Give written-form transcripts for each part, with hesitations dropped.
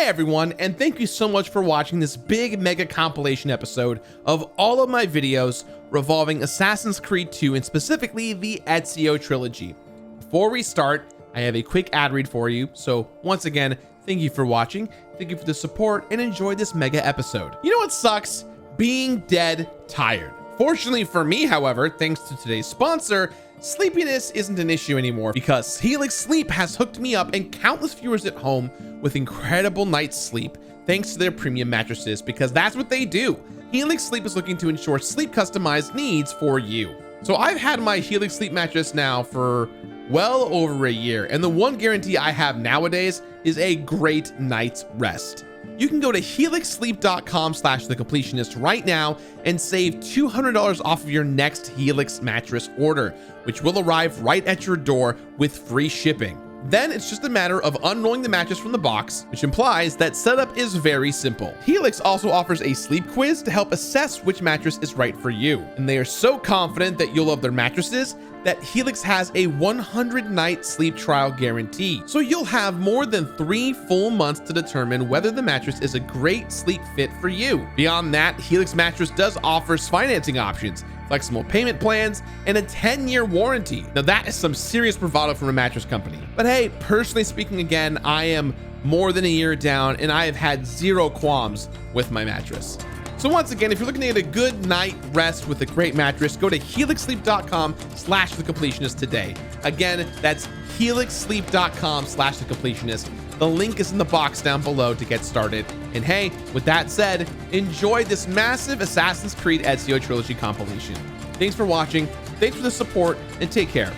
everyone, and thank you so much for watching this big mega compilation episode of all of my videos revolving Assassin's Creed 2 and specifically the Ezio Trilogy. Before we start, I have a quick ad read for you, so once again, thank you for watching, thank you for the support, and enjoy this mega episode. You know what sucks? Being dead tired. Fortunately for me, however, thanks to today's sponsor, sleepiness isn't an issue anymore because Helix Sleep has hooked me up and countless viewers at home with incredible night's sleep thanks to their premium mattresses, because that's what they do. Helix Sleep is looking to ensure sleep customized needs for you. So I've had my Helix Sleep mattress now for well over a year, and the one guarantee I have nowadays is a great night's rest. You can go to helixsleep.com/thecompletionist right now and save $200 off of your next Helix mattress order, which will arrive right at your door with free shipping. Then it's just a matter of unrolling the mattress from the box, which implies that setup is very simple. Helix also offers a sleep quiz to help assess which mattress is right for you. And they are so confident that you'll love their mattresses that Helix has a 100-night sleep trial guarantee. So you'll have more than 3 full months to determine whether the mattress is a great sleep fit for you. Beyond that, Helix Mattress does offer financing options, flexible payment plans, and a 10-year warranty. Now that is some serious bravado from a mattress company. But hey, personally speaking, again, I am more than a year down and I have had zero qualms with my mattress. So once again, if you're looking to get a good night rest with a great mattress, go to helixsleep.com/thecompletionist today. Again, that's helixsleep.com/thecompletionist. The link is in the box down below to get started. And hey, with that said, enjoy this massive Assassin's Creed Ezio Trilogy compilation. Thanks for watching, thanks for the support, and take care.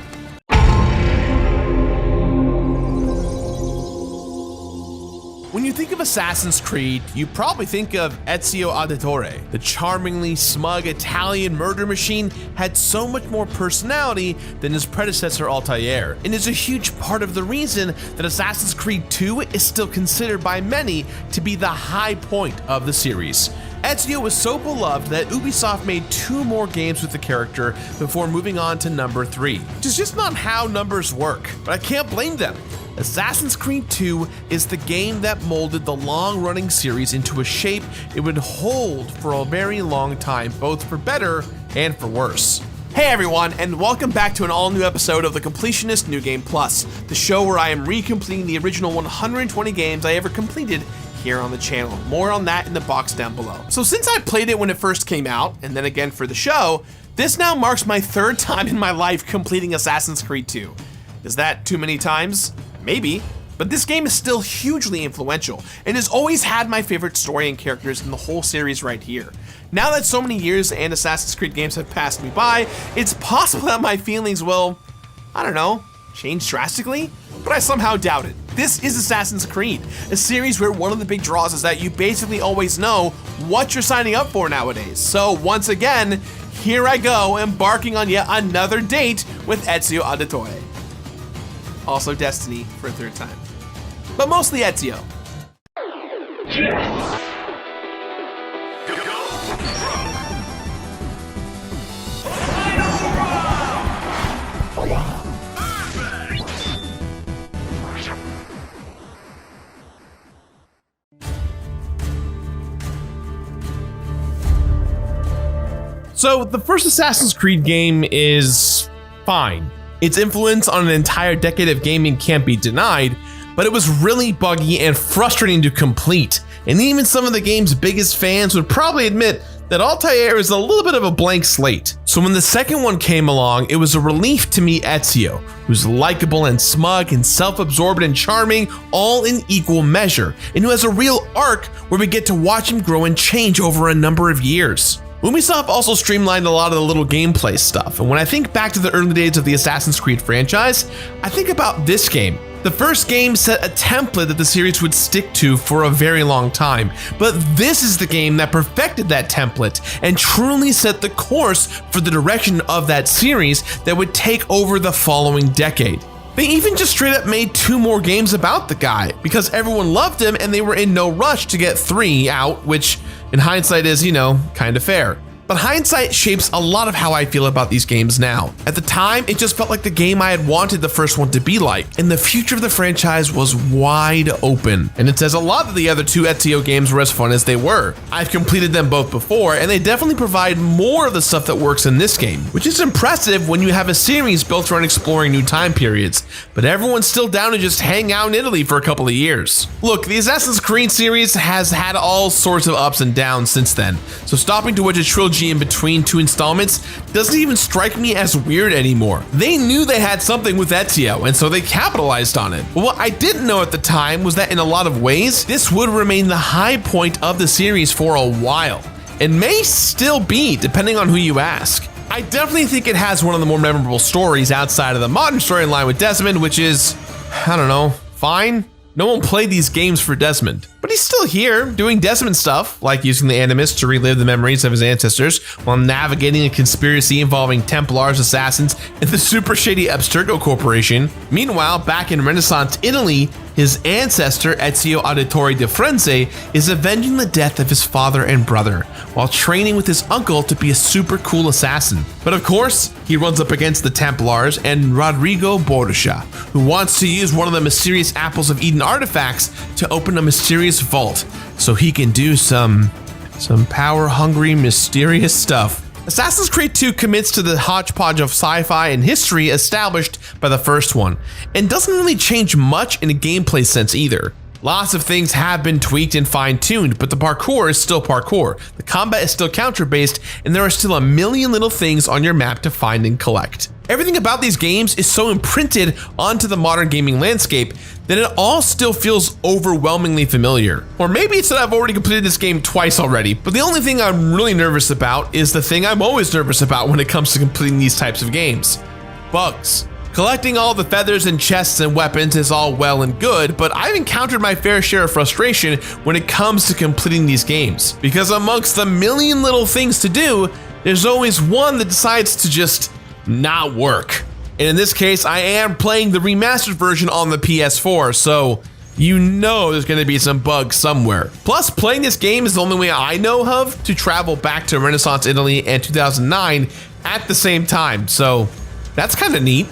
When you think of Assassin's Creed, you probably think of Ezio Auditore. The charmingly smug Italian murder machine had so much more personality than his predecessor Altaïr, and is a huge part of the reason that Assassin's Creed 2 is still considered by many to be the high point of the series. Ezio was so beloved that Ubisoft made 2 more games with the character before moving on to number 3, which is just not how numbers work, but I can't blame them. Assassin's Creed 2 is the game that molded the long-running series into a shape it would hold for a very long time, both for better and for worse. Hey everyone, and welcome back to an all-new episode of the Completionist New Game Plus, the show where I am recompleting the original 120 games I ever completed here on the channel. More on that in the box down below. So since I played it when it first came out, and then again for the show, this now marks my 3rd time in my life completing Assassin's Creed 2. Is that too many times? Maybe, but this game is still hugely influential and has always had my favorite story and characters in the whole series right here. Now that so many years and Assassin's Creed games have passed me by, it's possible that my feelings will, I don't know, change drastically, but I somehow doubt it. This is Assassin's Creed, a series where one of the big draws is that you basically always know what you're signing up for nowadays. So once again, here I go, embarking on yet another date with Ezio Auditore. Also Destiny for a 3rd time. But mostly Ezio. So the first Assassin's Creed game is fine. Its influence on an entire decade of gaming can't be denied, but it was really buggy and frustrating to complete. And even some of the game's biggest fans would probably admit that Altaïr is a little bit of a blank slate. So when the second one came along, it was a relief to meet Ezio, who's likable and smug and self-absorbed and charming, all in equal measure, and who has a real arc where we get to watch him grow and change over a number of years. Ubisoft also streamlined a lot of the little gameplay stuff, and when I think back to the early days of the Assassin's Creed franchise, I think about this game. The first game set a template that the series would stick to for a very long time, but this is the game that perfected that template and truly set the course for the direction of that series that would take over the following decade. They even just straight up made 2 more games about the guy because everyone loved him and they were in no rush to get 3 out, which in hindsight is, you know, kind of fair. But hindsight shapes a lot of how I feel about these games now. At the time, it just felt like the game I had wanted the first one to be like, and the future of the franchise was wide open. And it says a lot that the other two Ezio games were as fun as they were. I've completed them both before, and they definitely provide more of the stuff that works in this game, which is impressive when you have a series built around exploring new time periods. But everyone's still down to just hang out in Italy for a couple of years. Look, the Assassin's Creed series has had all sorts of ups and downs since then, so stopping to watch a trilogy in between two installments doesn't even strike me as weird anymore. They knew they had something with Ezio, and so they capitalized on it. But what I didn't know at the time was that in a lot of ways, this would remain the high point of the series for a while. It may still be, depending on who you ask. I definitely think it has one of the more memorable stories outside of the modern storyline with Desmond, which is, I don't know, fine. No one played these games for Desmond, but he's still here doing Desmond stuff, like using the Animus to relive the memories of his ancestors while navigating a conspiracy involving Templars, assassins, and the super shady Abstergo Corporation. Meanwhile, back in Renaissance Italy, his ancestor, Ezio Auditore di Firenze, is avenging the death of his father and brother, while training with his uncle to be a super cool assassin. But of course, he runs up against the Templars and Rodrigo Borgia, who wants to use one of the mysterious Apples of Eden artifacts to open a mysterious vault, so he can do some power-hungry, mysterious stuff. Assassin's Creed 2 commits to the hodgepodge of sci-fi and history established by the first one, and doesn't really change much in a gameplay sense either. Lots of things have been tweaked and fine-tuned, but the parkour is still parkour, the combat is still counter-based, and there are still a million little things on your map to find and collect. Everything about these games is so imprinted onto the modern gaming landscape that it all still feels overwhelmingly familiar. Or maybe it's that I've already completed this game twice already, but the only thing I'm really nervous about is the thing I'm always nervous about when it comes to completing these types of games: bugs. Collecting all the feathers and chests and weapons is all well and good, but I've encountered my fair share of frustration when it comes to completing these games. Because amongst the million little things to do, there's always one that decides to just not work. And in this case, I am playing the remastered version on the PS4, so you know there's going to be some bugs somewhere. Plus, playing this game is the only way I know of to travel back to Renaissance Italy and 2009 at the same time, so that's kind of neat.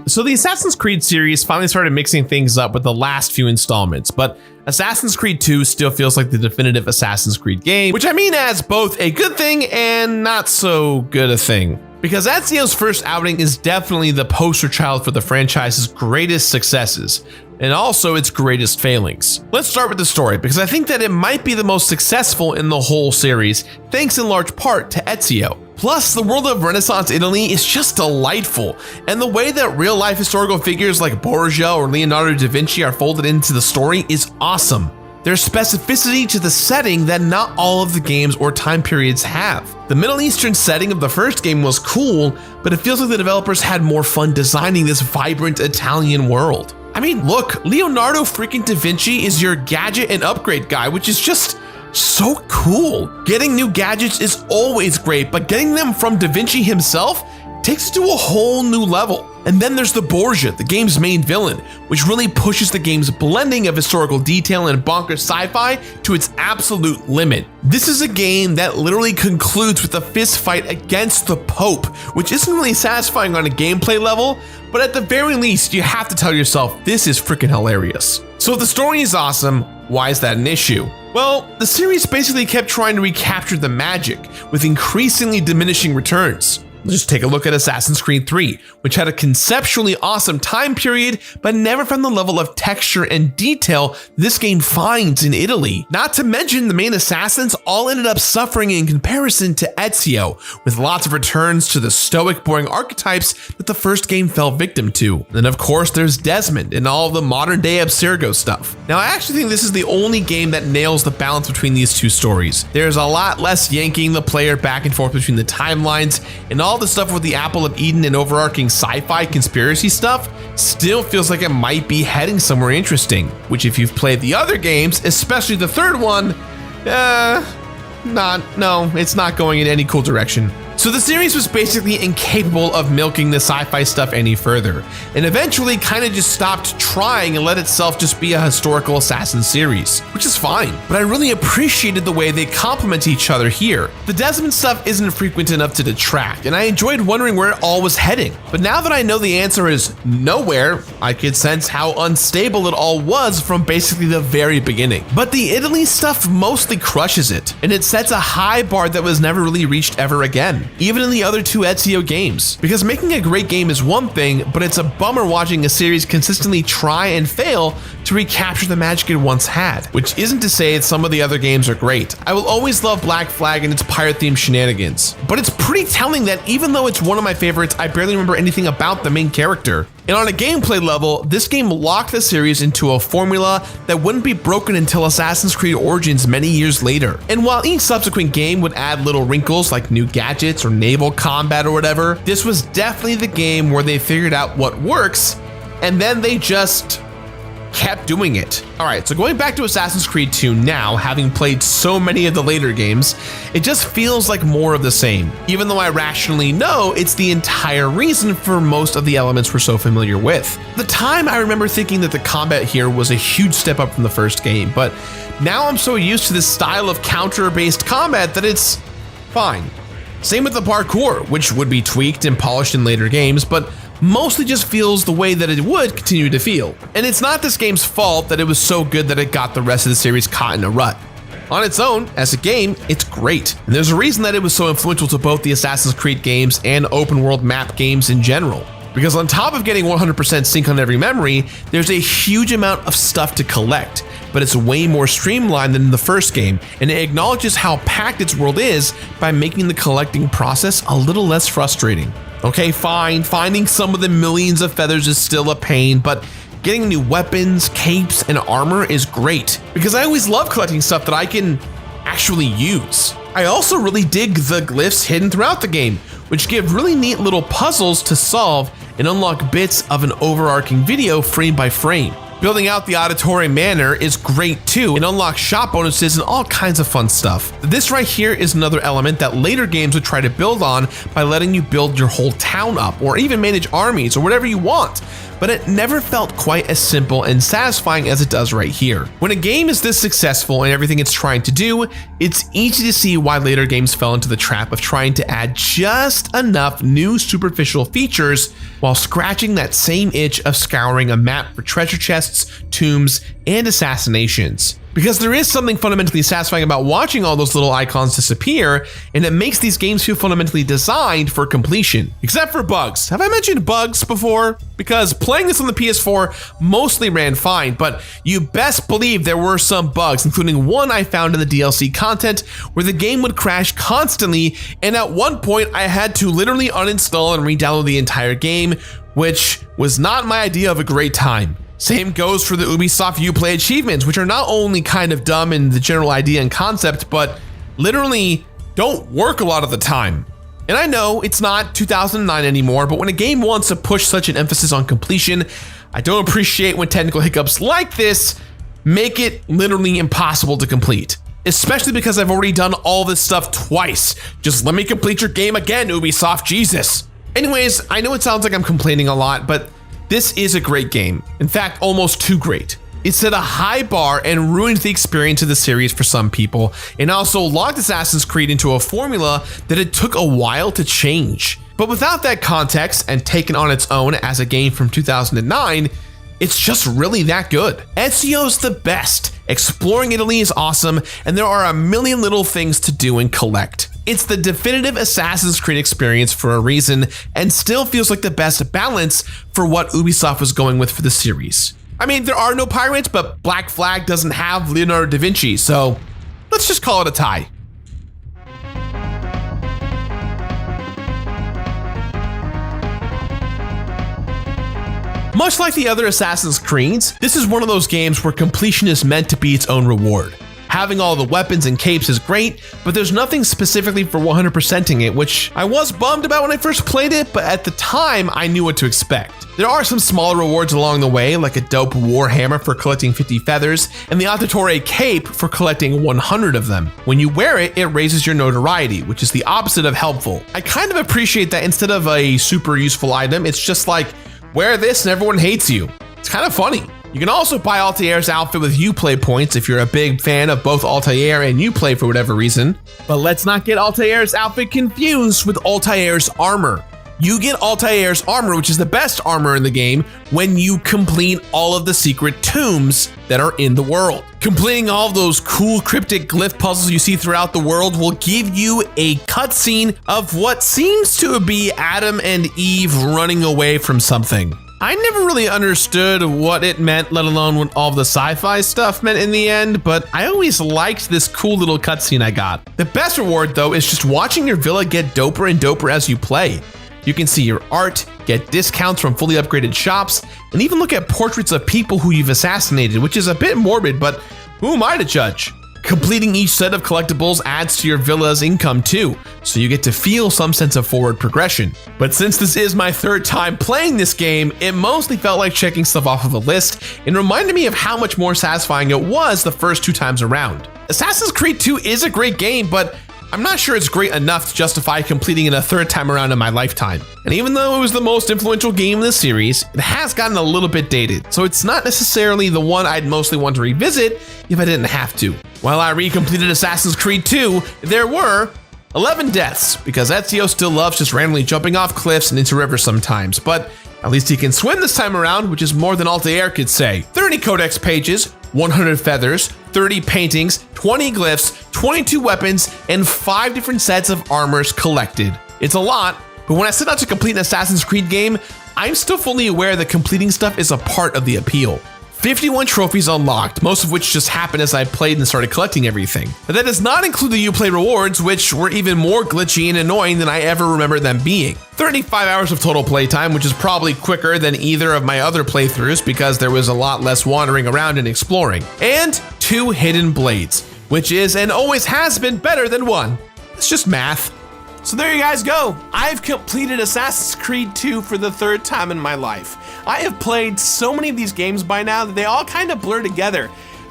So the Assassin's Creed series finally started mixing things up with the last few installments, but Assassin's Creed 2 still feels like the definitive Assassin's Creed game, which I mean as both a good thing and not so good a thing. Because Ezio's first outing is definitely the poster child for the franchise's greatest successes, and also its greatest failings. Let's start with the story, because I think that it might be the most successful in the whole series, thanks in large part to Ezio. Plus, the world of Renaissance Italy is just delightful, and the way that real-life historical figures like Borgia or Leonardo da Vinci are folded into the story is awesome. There's specificity to the setting that not all of the games or time periods have. The Middle Eastern setting of the first game was cool, but it feels like the developers had more fun designing this vibrant Italian world. I mean, look, Leonardo freaking da Vinci is your gadget and upgrade guy, which is just so cool. Getting new gadgets is always great, but getting them from Da Vinci himself takes it to a whole new level. And then there's the Borgia, the game's main villain, which really pushes the game's blending of historical detail and bonkers sci-fi to its absolute limit. This is a game that literally concludes with a fist fight against the Pope, which isn't really satisfying on a gameplay level, but at the very least, you have to tell yourself, this is freaking hilarious. So if the story is awesome, why is that an issue? Well, the series basically kept trying to recapture the magic with increasingly diminishing returns. Just take a look at Assassin's Creed 3, which had a conceptually awesome time period, but never found the level of texture and detail this game finds in Italy. Not to mention the main assassins all ended up suffering in comparison to Ezio, with lots of returns to the stoic, boring archetypes that the first game fell victim to. And of course, there's Desmond and all of the modern day Abstergo stuff. Now, I actually think this is the only game that nails the balance between these two stories. There's a lot less yanking the player back and forth between the timelines, and all the stuff with the Apple of Eden and overarching sci-fi conspiracy stuff still feels like it might be heading somewhere interesting, which if you've played the other games, especially the third one, it's not going in any cool direction. So the series was basically incapable of milking the sci-fi stuff any further, and eventually kind of just stopped trying and let itself just be a historical assassin series, which is fine, but I really appreciated the way they complement each other here. The Desmond stuff isn't frequent enough to detract, and I enjoyed wondering where it all was heading. But now that I know the answer is nowhere, I could sense how unstable it all was from basically the very beginning. But the Italy stuff mostly crushes it, and it sets a high bar that was never really reached ever again, even in the other two Ezio games. Because making a great game is one thing, but it's a bummer watching a series consistently try and fail to recapture the magic it once had, which isn't to say that some of the other games are great. I will always love Black Flag and its pirate-themed shenanigans, but it's pretty telling that even though it's one of my favorites, I barely remember anything about the main character. And on a gameplay level, this game locked the series into a formula that wouldn't be broken until Assassin's Creed Origins many years later. And while each subsequent game would add little wrinkles like new gadgets or naval combat or whatever, this was definitely the game where they figured out what works, and then they just kept doing it. All right, so going back to Assassin's Creed 2 now, having played so many of the later games, it just feels like more of the same, even though I rationally know it's the entire reason for most of the elements we're so familiar with. At the time, I remember thinking that the combat here was a huge step up from the first game, but now I'm so used to this style of counter-based combat that it's fine. Same with the parkour, which would be tweaked and polished in later games, but mostly just feels the way that it would continue to feel. And it's not this game's fault that it was so good that it got the rest of the series caught in a rut. On its own, as a game, it's great. And there's a reason that it was so influential to both the Assassin's Creed games and open world map games in general. Because on top of getting 100% sync on every memory, there's a huge amount of stuff to collect, but it's way more streamlined than the first game, and it acknowledges how packed its world is by making the collecting process a little less frustrating. Okay, fine, finding some of the millions of feathers is still a pain, but getting new weapons, capes, and armor is great, because I always love collecting stuff that I can actually use. I also really dig the glyphs hidden throughout the game, which give really neat little puzzles to solve and unlock bits of an overarching video frame by frame. Building out the Auditore Manor is great too, and unlocks shop bonuses and all kinds of fun stuff. This right here is another element that later games would try to build on by letting you build your whole town up, or even manage armies or whatever you want. But it never felt quite as simple and satisfying as it does right here. When a game is this successful in everything it's trying to do, it's easy to see why later games fell into the trap of trying to add just enough new superficial features while scratching that same itch of scouring a map for treasure chests, tombs, and assassinations. Because there is something fundamentally satisfying about watching all those little icons disappear, and it makes these games feel fundamentally designed for completion. Except for bugs. Have I mentioned bugs before? Because playing this on the PS4 mostly ran fine, but you best believe there were some bugs, including one I found in the DLC content where the game would crash constantly, and at one point I had to literally uninstall and re-download the entire game, which was not my idea of a great time. Same goes for the Ubisoft Uplay achievements, which are not only kind of dumb in the general idea and concept, but literally don't work a lot of the time. And I know it's not 2009 anymore, but when a game wants to push such an emphasis on completion, I don't appreciate when technical hiccups like this make it literally impossible to complete. Especially because I've already done all this stuff twice. Just let me complete your game again, Ubisoft, Jesus. Anyways, I know it sounds like I'm complaining a lot, but this is a great game. In fact, almost too great. It set a high bar and ruined the experience of the series for some people, and also locked Assassin's Creed into a formula that it took a while to change. But without that context and taken on its own as a game from 2009, it's just really that good. Ezio's the best. Exploring Italy is awesome, and there are a million little things to do and collect. It's the definitive Assassin's Creed experience for a reason, and still feels like the best balance for what Ubisoft was going with for the series. I mean, there are no pirates, but Black Flag doesn't have Leonardo da Vinci, so let's just call it a tie. Much like the other Assassin's Creeds, this is one of those games where completion is meant to be its own reward. Having all the weapons and capes is great, but there's nothing specifically for 100%ing it, which I was bummed about when I first played it, but at the time I knew what to expect. There are some smaller rewards along the way, like a dope warhammer for collecting 50 feathers, and the Altaïr cape for collecting 100 of them. When you wear it, it raises your notoriety, which is the opposite of helpful. I kind of appreciate that instead of a super useful item, it's just like, wear this and everyone hates you. It's kind of funny. You can also buy Altaïr's outfit with Uplay points if you're a big fan of both Altaïr and Uplay for whatever reason. But let's not get Altaïr's outfit confused with Altaïr's armor. You get Altaïr's armor, which is the best armor in the game, when you complete all of the secret tombs that are in the world. Completing all of those cool cryptic glyph puzzles you see throughout the world will give you a cutscene of what seems to be Adam and Eve running away from something. I never really understood what it meant, let alone what all the sci-fi stuff meant in the end, but I always liked this cool little cutscene I got. The best reward, though, is just watching your villa get doper and doper as you play. You can see your art, get discounts from fully upgraded shops, and even look at portraits of people who you've assassinated, which is a bit morbid, but who am I to judge? Completing each set of collectibles adds to your villa's income too, so you get to feel some sense of forward progression. But since this is my third time playing this game, it mostly felt like checking stuff off of a list and reminded me of how much more satisfying it was the first 2 times around. Assassin's Creed 2 is a great game, but I'm not sure it's great enough to justify completing it a third time around in my lifetime. And even though it was the most influential game in the series, it has gotten a little bit dated, so it's not necessarily the one I'd mostly want to revisit if I didn't have to. While I recompleted Assassin's Creed 2, there were 11 deaths, because Ezio still loves just randomly jumping off cliffs and into rivers sometimes, but at least he can swim this time around, which is more than Altaïr could say. 30 codex pages, 100 feathers, 30 paintings, 20 glyphs, 22 weapons, and 5 different sets of armors collected. It's a lot, but when I set out to complete an Assassin's Creed game, I'm still fully aware that completing stuff is a part of the appeal. 51 trophies unlocked, most of which just happened as I played and started collecting everything. But that does not include the Uplay rewards, which were even more glitchy and annoying than I ever remember them being. 35 hours of total playtime, which is probably quicker than either of my other playthroughs because there was a lot less wandering around and exploring. And 2 hidden blades, which is and always has been better than 1. It's just math. So there you guys go. I've completed Assassin's Creed 2 for the 3rd time in my life. I have played so many of these games by now that they all kind of blur together,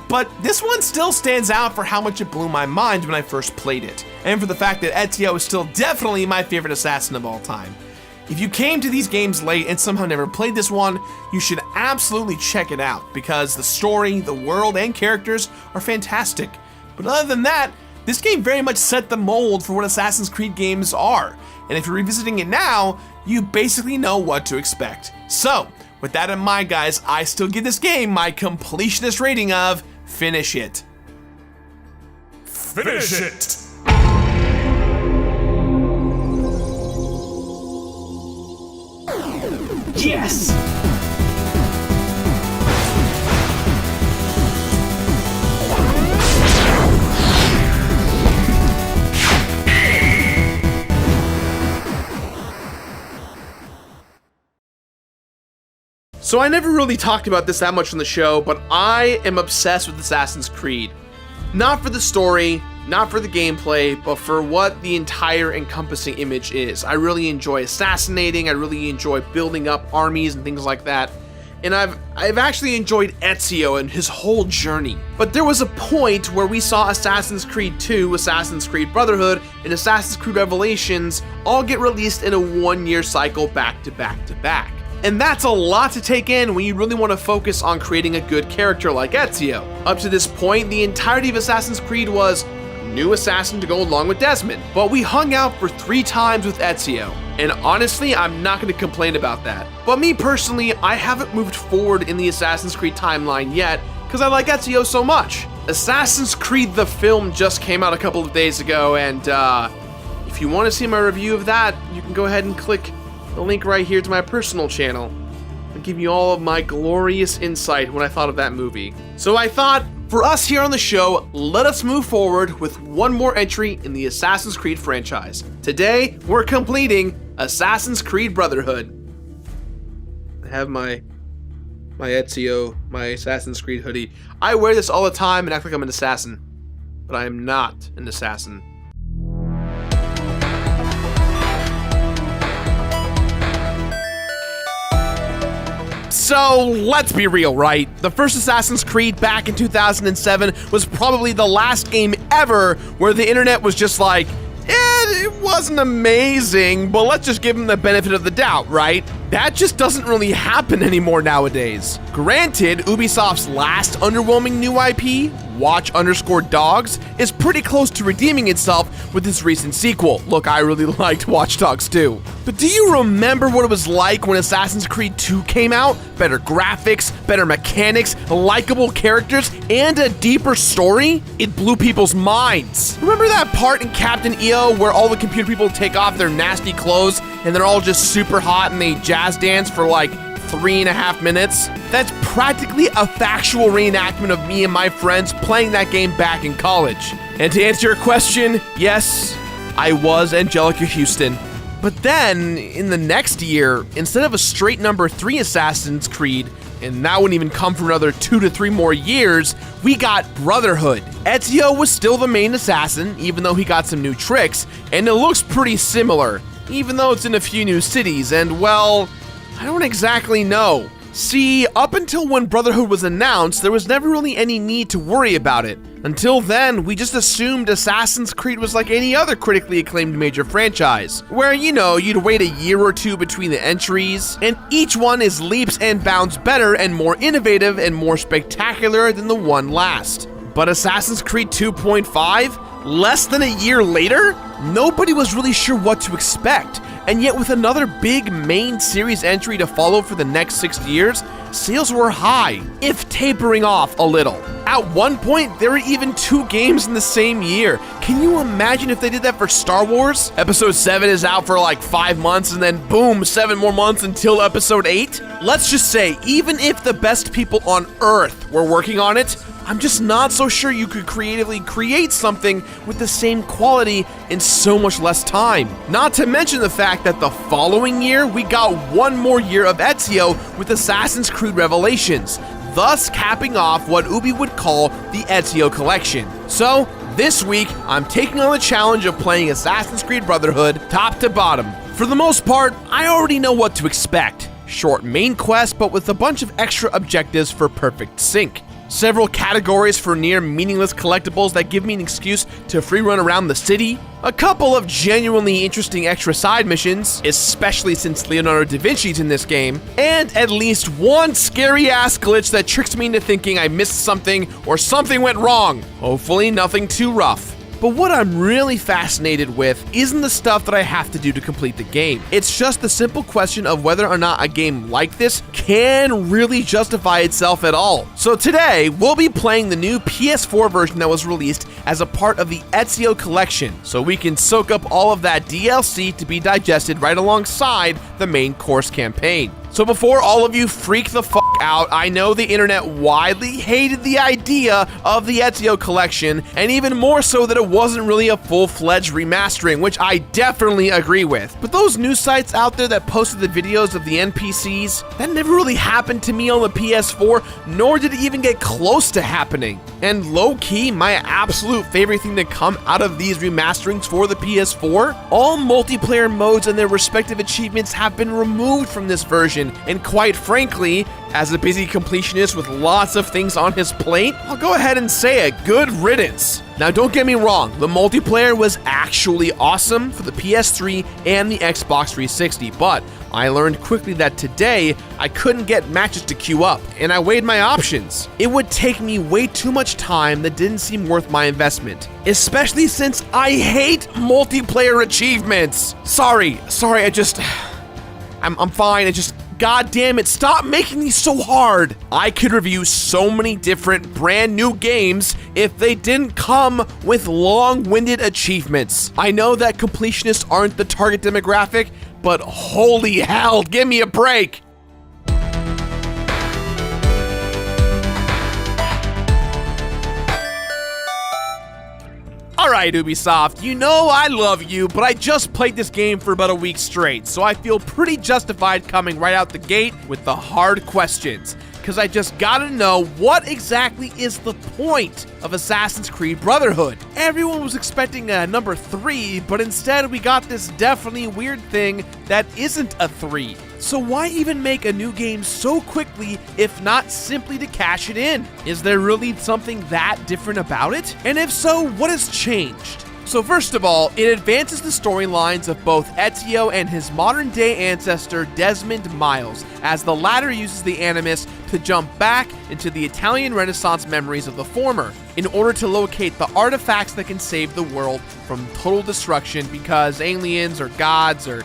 but this one still stands out for how much it blew my mind when I first played it, and for the fact that Ezio is still definitely my favorite assassin of all time. If you came to these games late and somehow never played this one, you should absolutely check it out because the story, the world, and characters are fantastic. But other than that, this game very much set the mold for what Assassin's Creed games are, and if you're revisiting it now, you basically know what to expect. So, with that in mind, guys, I still give this game my completionist rating of finish it. Finish it! Yes! So I never really talked about this that much on the show, but I am obsessed with Assassin's Creed. Not for the story, not for the gameplay, but for what the entire encompassing image is. I really enjoy assassinating, I really enjoy building up armies and things like that. And I've actually enjoyed Ezio and his whole journey. But there was a point where we saw Assassin's Creed 2, Assassin's Creed Brotherhood, and Assassin's Creed Revelations all get released in a 1-year cycle back to back to back. And that's a lot to take in when you really want to focus on creating a good character like Ezio. Up to this point, the entirety of Assassin's Creed was a new assassin to go along with Desmond, but we hung out for 3 times with Ezio. And honestly, I'm not going to complain about that. But me personally, I haven't moved forward in the Assassin's Creed timeline yet because I like Ezio so much. Assassin's Creed the film just came out a couple of days ago, and if you want to see my review of that, you can go ahead and click the link right here to my personal channel. I'll give you all of my glorious insight when I thought of that movie. So I thought, for us here on the show, let us move forward with one more entry in the Assassin's Creed franchise. Today, we're completing Assassin's Creed Brotherhood. I have my Ezio, my Assassin's Creed hoodie. I wear this all the time and act like I'm an assassin. but I am not an assassin. So, let's be real, right? The first Assassin's Creed back in 2007 was probably the last game ever where the internet was just like, it wasn't amazing, but let's just give him the benefit of the doubt, right? That just doesn't really happen anymore nowadays. Granted, Ubisoft's last underwhelming new IP, Watch_Dogs, is pretty close to redeeming itself with its recent sequel. Look, I really liked Watch Dogs 2. But do you remember what it was like when Assassin's Creed 2 came out? Better graphics, better mechanics, likable characters, and a deeper story? It blew people's minds. Remember that part in Captain EO where all the computer people take off their nasty clothes and they're all just super hot and they jazz dance for like 3.5 minutes? That's practically a factual reenactment of me and my friends playing that game back in college. And to answer your question, yes, I was Angelica Houston. But then, in the next year, instead of a straight number 3 Assassin's Creed, and that wouldn't even come for another 2 to 3 more years, we got Brotherhood. Ezio was still the main assassin, even though he got some new tricks, and it looks pretty similar, even though it's in a few new cities, and well, I don't exactly know. See, up until when Brotherhood was announced, there was never really any need to worry about it. Until then, we just assumed Assassin's Creed was like any other critically acclaimed major franchise, where, you know, you'd wait a year or two between the entries, and each one is leaps and bounds better and more innovative and more spectacular than the one last. But Assassin's Creed 2.5, less than a year later, nobody was really sure what to expect. And yet with another big main series entry to follow for the next 6 years, sales were high, if tapering off a little. At one point, there were even 2 games in the same year. Can you imagine if they did that for Star Wars? Episode 7 is out for like 5 months and then boom, 7 more months until episode 8? Let's just say, even if the best people on Earth were working on it, I'm just not so sure you could creatively create something with the same quality in so much less time. Not to mention the fact that the following year, we got one more year of Ezio with Assassin's Creed Revelations, thus capping off what Ubi would call the Ezio Collection. So, this week, I'm taking on the challenge of playing Assassin's Creed Brotherhood top to bottom. For the most part, I already know what to expect. Short main quest, but with a bunch of extra objectives for perfect sync. Several categories for near meaningless collectibles that give me an excuse to free run around the city. A couple of genuinely interesting extra side missions, especially since Leonardo da Vinci's in this game. And at least one scary ass glitch that tricks me into thinking I missed something or something went wrong. Hopefully nothing too rough. But what I'm really fascinated with isn't the stuff that I have to do to complete the game. It's just the simple question of whether or not a game like this can really justify itself at all. So today, we'll be playing the new PS4 version that was released as a part of the Ezio Collection, so we can soak up all of that DLC to be digested right alongside the main course campaign. So before all of you freak the fuck out, I know the internet widely hated the idea of the Ezio Collection, and even more so that it wasn't really a full-fledged remastering, which I definitely agree with. But those news sites out there that posted the videos of the NPCs, that never really happened to me on the PS4, nor did it even get close to happening. And low-key, my absolute favorite thing to come out of these remasterings for the PS4, all multiplayer modes and their respective achievements have been removed from this version. And quite frankly, as a busy completionist with lots of things on his plate, I'll go ahead and say a good riddance. Now don't get me wrong, the multiplayer was actually awesome for the PS3 and the Xbox 360, but I learned quickly that today I couldn't get matches to queue up, and I weighed my options. It would take me way too much time that didn't seem worth my investment, especially since I hate multiplayer achievements. Sorry, I'm fine, God damn it, stop making these so hard! I could review so many different brand new games if they didn't come with long-winded achievements. I know that completionists aren't the target demographic, but holy hell, give me a break! Alright Ubisoft, you know I love you, but I just played this game for about a week straight, so I feel pretty justified coming right out the gate with the hard questions. because I just gotta know what exactly is the point of Assassin's Creed Brotherhood. Everyone was expecting a number 3, but instead we got this definitely weird thing that isn't a 3. So why even make a new game so quickly if not simply to cash it in? Is there really something that different about it? And if so, what has changed? So first of all, it advances the storylines of both Ezio and his modern-day ancestor Desmond Miles, as the latter uses the Animus to jump back into the Italian Renaissance memories of the former, in order to locate the artifacts that can save the world from total destruction because aliens or gods or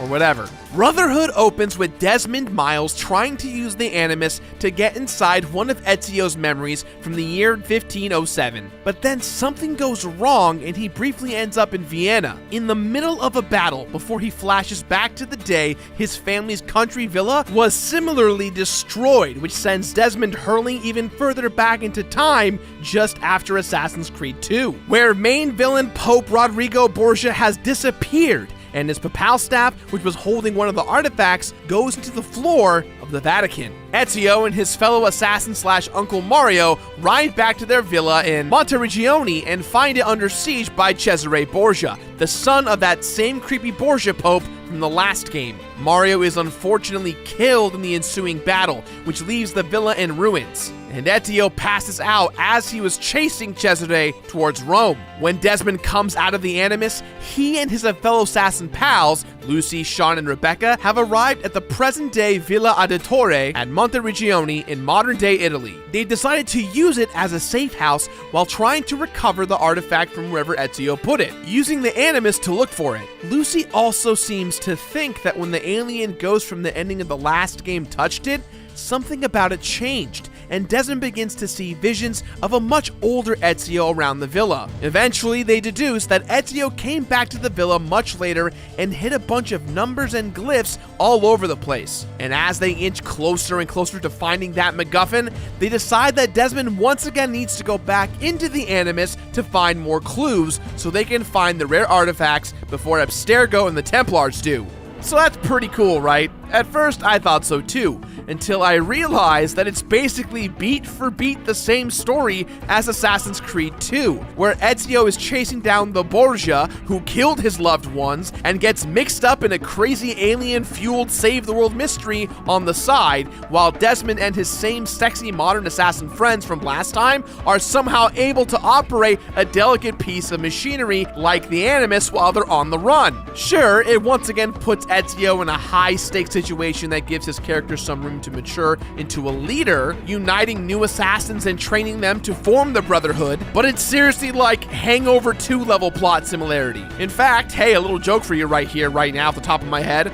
whatever. Brotherhood opens with Desmond Miles trying to use the Animus to get inside one of Ezio's memories from the year 1507. But then something goes wrong and he briefly ends up in Vienna, in the middle of a battle, before he flashes back to the day his family's country villa was similarly destroyed, which sends Desmond hurling even further back into time just after Assassin's Creed 2, where main villain Pope Rodrigo Borgia has disappeared, and his papal staff, which was holding one of the artifacts, goes into the floor of the Vatican. Ezio and his fellow assassin / Uncle Mario ride back to their villa in Monteriggioni and find it under siege by Cesare Borgia, the son of that same creepy Borgia Pope from the last game. Mario is unfortunately killed in the ensuing battle, which leaves the villa in ruins, and Ezio passes out as he was chasing Cesare towards Rome. When Desmond comes out of the Animus, he and his fellow assassin pals, Lucy, Sean, and Rebecca, have arrived at the present-day Villa Auditore at Monteriggioni in modern-day Italy. They decided to use it as a safe house while trying to recover the artifact from wherever Ezio put it, using the Animus to look for it. Lucy also seems to think that when the alien ghost from the ending of the last game touched it, something about it changed, and Desmond begins to see visions of a much older Ezio around the villa. Eventually, they deduce that Ezio came back to the villa much later and hid a bunch of numbers and glyphs all over the place. And as they inch closer and closer to finding that MacGuffin, they decide that Desmond once again needs to go back into the Animus to find more clues so they can find the rare artifacts before Abstergo and the Templars do. So that's pretty cool, right? At first, I thought so too, until I realized that it's basically beat for beat the same story as Assassin's Creed 2, where Ezio is chasing down the Borgia who killed his loved ones and gets mixed up in a crazy alien-fueled save-the-world mystery on the side, while Desmond and his same sexy modern assassin friends from last time are somehow able to operate a delicate piece of machinery like the Animus while they're on the run. Sure, it once again puts Ezio in a high-stakes situation that gives his character some room to mature into a leader, uniting new assassins and training them to form the Brotherhood, but it's seriously like Hangover 2 level plot similarity. In fact, hey, a little joke for you right here, right now, off the top of my head.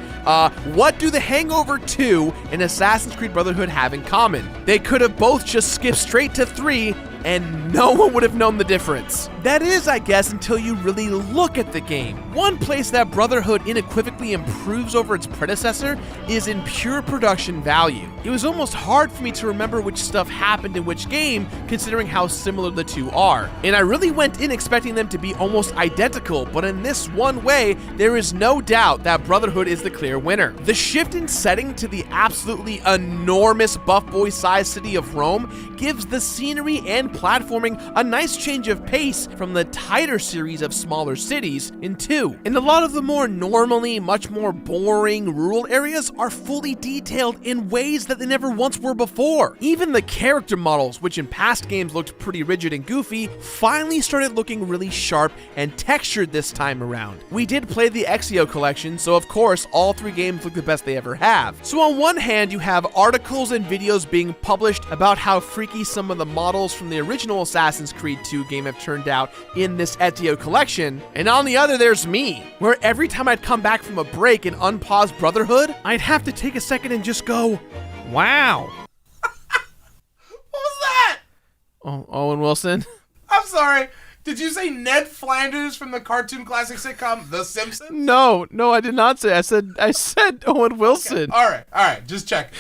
What do the Hangover 2 and Assassin's Creed Brotherhood have in common? They could have both just skipped straight to 3 and no one would have known the difference. That is, I guess, until you really look at the game. One place that Brotherhood unequivocally improves over its predecessor is in pure production value. It was almost hard for me to remember which stuff happened in which game, considering how similar the two are. And I really went in expecting them to be almost identical, but in this one way, there is no doubt that Brotherhood is the clear winner. The shift in setting to the absolutely enormous buff boy-sized city of Rome gives the scenery and platforming a nice change of pace from the tighter series of smaller cities in 2. And a lot of the more normally much more boring rural areas are fully detailed in ways that they never once were before. Even the character models, which in past games looked pretty rigid and goofy, finally started looking really sharp and textured this time around. We did play the Ezio collection, so of course all 3 games look the best they ever have. So on one hand, you have articles and videos being published about how freaky some of the models from the original Assassin's Creed 2 game have turned out in this Ezio collection, and on the other there's me, where every time I'd come back from a break and unpause Brotherhood, I'd have to take a second and just go, wow. What was that? Oh, Owen Wilson? I'm sorry. Did you say Ned Flanders from the cartoon classic sitcom The Simpsons? No, I did not say. I said Owen Wilson. Okay. All right. Just check.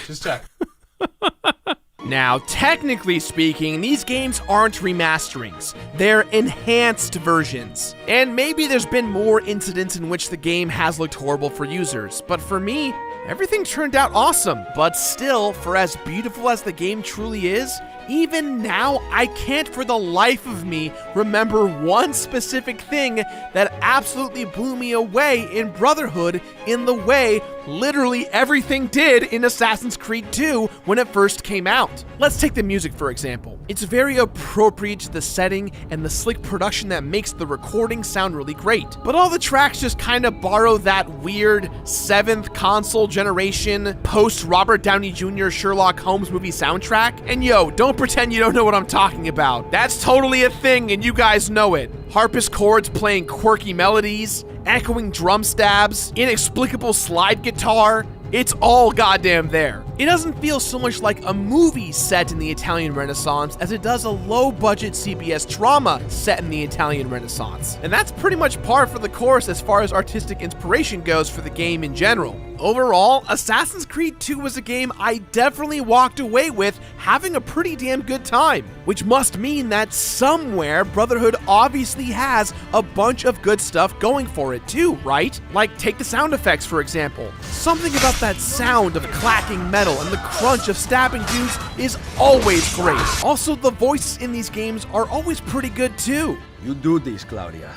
Now, technically speaking, these games aren't remasterings. They're enhanced versions. And maybe there's been more incidents in which the game has looked horrible for users, but for me, everything turned out awesome. But still, for as beautiful as the game truly is, even now, I can't for the life of me remember one specific thing that absolutely blew me away in Brotherhood in the way literally everything did in Assassin's Creed 2 when it first came out. Let's take the music for example. It's very appropriate to the setting and the slick production that makes the recording sound really great. But all the tracks just kind of borrow that weird 7th console generation post-Robert Downey Jr. Sherlock Holmes movie soundtrack. And yo, don't pretend you don't know what I'm talking about. That's totally a thing and you guys know it. Harpist chords playing quirky melodies, echoing drum stabs, inexplicable slide guitar. It's all goddamn there. It doesn't feel so much like a movie set in the Italian Renaissance as it does a low-budget CBS drama set in the Italian Renaissance. And that's pretty much par for the course as far as artistic inspiration goes for the game in general. Overall, Assassin's Creed 2 was a game I definitely walked away with having a pretty damn good time, which must mean that somewhere Brotherhood obviously has a bunch of good stuff going for it too, right? Like take the sound effects for example. Something about that sound of clacking metal and the crunch of stabbing dudes is always great. Also, the voices in these games are always pretty good too. You do this, Claudia,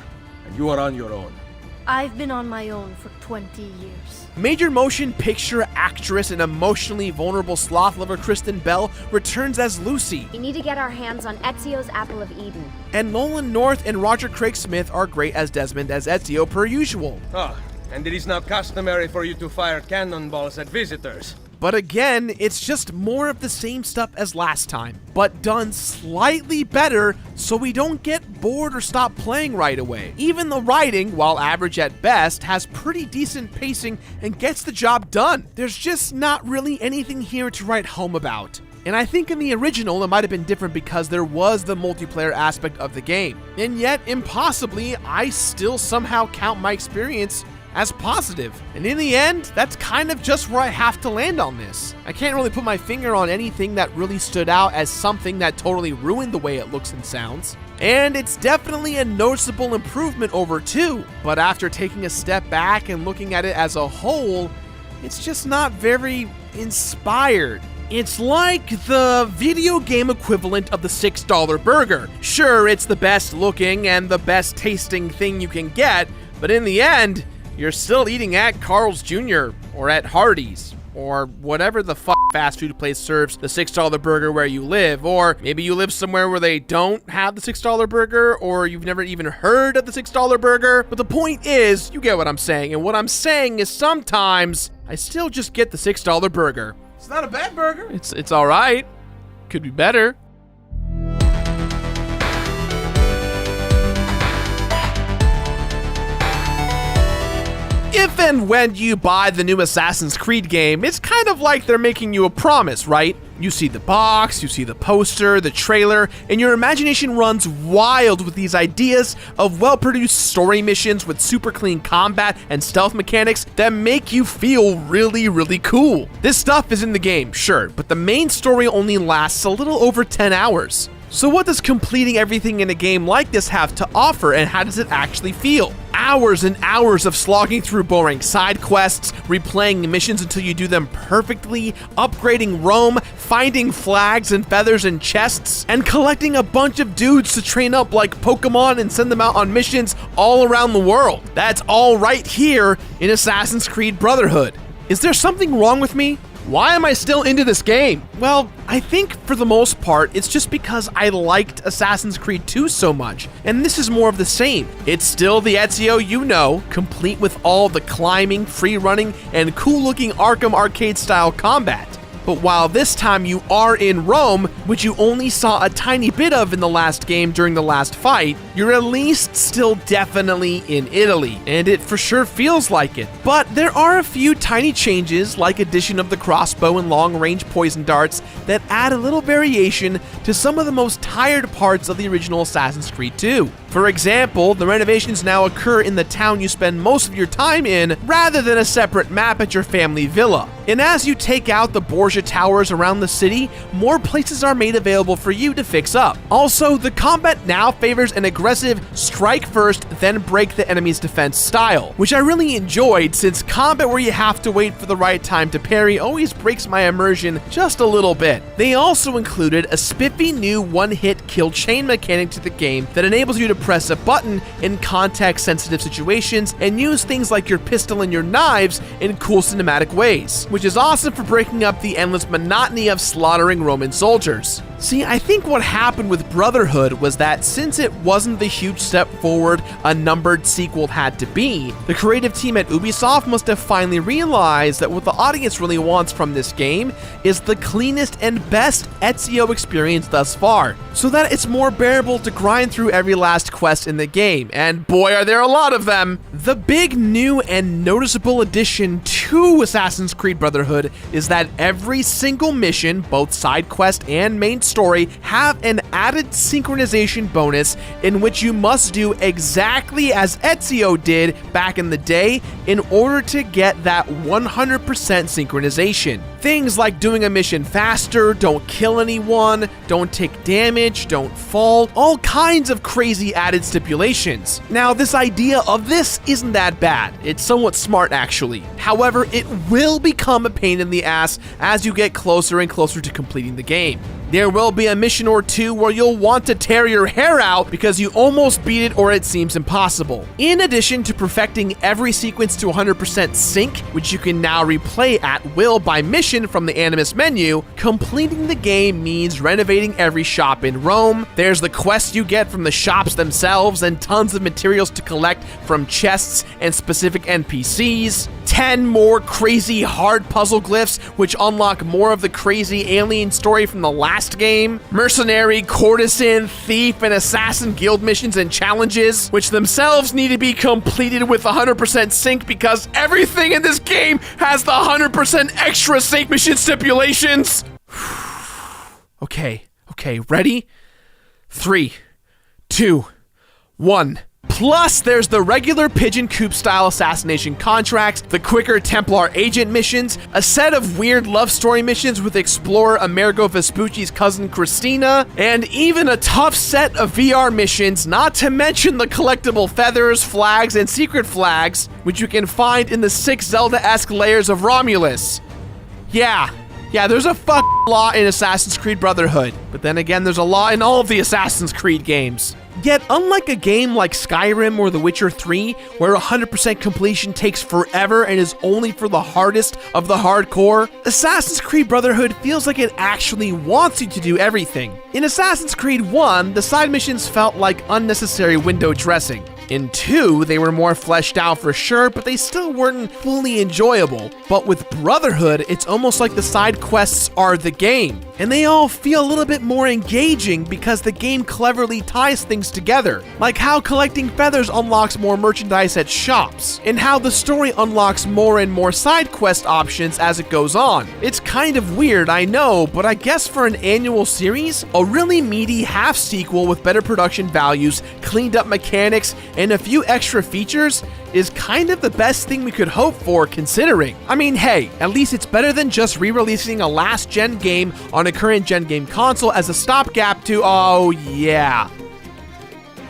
and you are on your own. I've been on my own for 20 years. Major motion picture actress and emotionally vulnerable sloth lover Kristen Bell returns as Lucy. We need to get our hands on Ezio's Apple of Eden. And Nolan North and Roger Craig Smith are great as Desmond as Ezio per usual. And it is now customary for you to fire cannonballs at visitors. But again, it's just more of the same stuff as last time, but done slightly better so we don't get bored or stop playing right away. Even the writing, while average at best, has pretty decent pacing and gets the job done. There's just not really anything here to write home about. And I think in the original, it might have been different because there was the multiplayer aspect of the game. And yet, impossibly, I still somehow count my experience as positive. And in the end, that's kind of just where I have to land on this. I can't really put my finger on anything that really stood out as something that totally ruined the way it looks and sounds. And it's definitely a noticeable improvement over 2, but after taking a step back and looking at it as a whole, it's just not very inspired. It's like the video game equivalent of the $6 burger. Sure, it's the best looking and the best tasting thing you can get, but in the end, you're still eating at Carl's Jr. or at Hardee's or whatever the fast food place serves the $6 burger where you live, or maybe you live somewhere where they don't have the $6 burger, or you've never even heard of the $6 burger. But the point is, you get what I'm saying, and what I'm saying is sometimes I still just get the $6 burger. It's not a bad burger. It's all right. Could be better. If and when you buy the new Assassin's Creed game, it's kind of like they're making you a promise, right? You see the box, you see the poster, the trailer, and your imagination runs wild with these ideas of well-produced story missions with super clean combat and stealth mechanics that make you feel really, really cool. This stuff is in the game, sure, but the main story only lasts a little over 10 hours. So what does completing everything in a game like this have to offer, and how does it actually feel? Hours and hours of slogging through boring side quests, replaying missions until you do them perfectly, upgrading Rome, finding flags and feathers in chests, and collecting a bunch of dudes to train up like Pokemon and send them out on missions all around the world. That's all right here in Assassin's Creed Brotherhood. Is there something wrong with me? Why am I still into this game? Well, I think for the most part, it's just because I liked Assassin's Creed 2 so much, and this is more of the same. It's still the Ezio you know, complete with all the climbing, free running, and cool looking Arkham arcade style combat. But while this time you are in Rome, which you only saw a tiny bit of in the last game during the last fight, you're at least still definitely in Italy, and it for sure feels like it. But there are a few tiny changes, like addition of the crossbow and long-range poison darts, that add a little variation to some of the most tired parts of the original Assassin's Creed 2. For example, the renovations now occur in the town you spend most of your time in, rather than a separate map at your family villa. And as you take out the Borgia towers around the city, more places are made available for you to fix up. Also, the combat now favors an aggressive strike first, then break the enemy's defense style, which I really enjoyed since combat where you have to wait for the right time to parry always breaks my immersion just a little bit. They also included a spiffy new one-hit kill chain mechanic to the game that enables you to press a button in context-sensitive situations and use things like your pistol and your knives in cool cinematic ways, which is awesome for breaking up the endless monotony of slaughtering Roman soldiers. See, I think what happened with Brotherhood was that since it wasn't the huge step forward a numbered sequel had to be, the creative team at Ubisoft must have finally realized that what the audience really wants from this game is the cleanest and best Ezio experience thus far, so that it's more bearable to grind through every last quest in the game, and boy are there a lot of them! The big new and noticeable addition to Assassin's Creed Brotherhood is that every single mission, both side quest and main story, have an added synchronization bonus in which you must do exactly as Ezio did back in the day in order to get that 100% synchronization. Things like doing a mission faster, don't kill anyone, don't take damage, don't fall, all kinds of crazy added stipulations. Now, this idea of this isn't that bad. It's somewhat smart actually. However, it will become a pain in the ass as you get closer and closer to completing the game. There will be a mission or two where you'll want to tear your hair out because you almost beat it or it seems impossible. In addition to perfecting every sequence to 100% sync, which you can now replay at will by mission from the Animus menu, completing the game means renovating every shop in Rome. There's the quests you get from the shops themselves and tons of materials to collect from chests and specific NPCs. 10 more crazy hard puzzle glyphs which unlock more of the crazy alien story from the last game. Mercenary, courtesan, thief, and assassin guild missions and challenges, which themselves need to be completed with 100% sync because everything in this game has the 100% extra sync mission stipulations. Okay, ready? 3, 2, 1. Plus, there's the regular Pigeon Coop-style assassination contracts, the quicker Templar agent missions, a set of weird love story missions with explorer Amerigo Vespucci's cousin Christina, and even a tough set of VR missions, not to mention the collectible feathers, flags, and secret flags, which you can find in the 6 Zelda-esque layers of Romulus. Yeah, there's a law in Assassin's Creed Brotherhood, but then again, there's a law in all of the Assassin's Creed games. Yet, unlike a game like Skyrim or The Witcher 3, where 100% completion takes forever and is only for the hardest of the hardcore, Assassin's Creed Brotherhood feels like it actually wants you to do everything. In Assassin's Creed 1, the side missions felt like unnecessary window dressing. In 2, they were more fleshed out for sure, but they still weren't fully enjoyable. But with Brotherhood, it's almost like the side quests are the game, and they all feel a little bit more engaging because the game cleverly ties things together, like how collecting feathers unlocks more merchandise at shops, and how the story unlocks more and more side quest options as it goes on. It's kind of weird, I know, but I guess for an annual series, a really meaty half sequel with better production values, cleaned up mechanics, and a few extra features is kind of the best thing we could hope for considering. I mean, hey, at least it's better than just re-releasing a last-gen game on a current-gen game console as a stopgap to, oh yeah,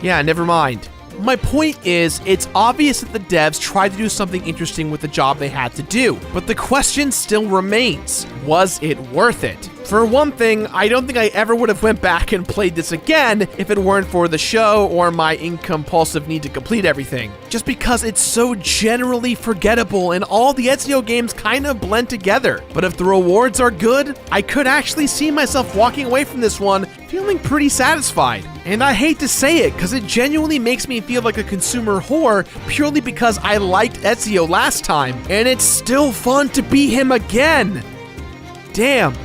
never mind. My point is, it's obvious that the devs tried to do something interesting with the job they had to do, but the question still remains, was it worth it? For one thing, I don't think I ever would have went back and played this again if it weren't for the show or my incompulsive need to complete everything. Just because it's so generally forgettable and all the Ezio games kind of blend together. But if the rewards are good, I could actually see myself walking away from this one feeling pretty satisfied. And I hate to say it, because it genuinely makes me feel like a consumer whore purely because I liked Ezio last time, and it's still fun to be him again. Damn.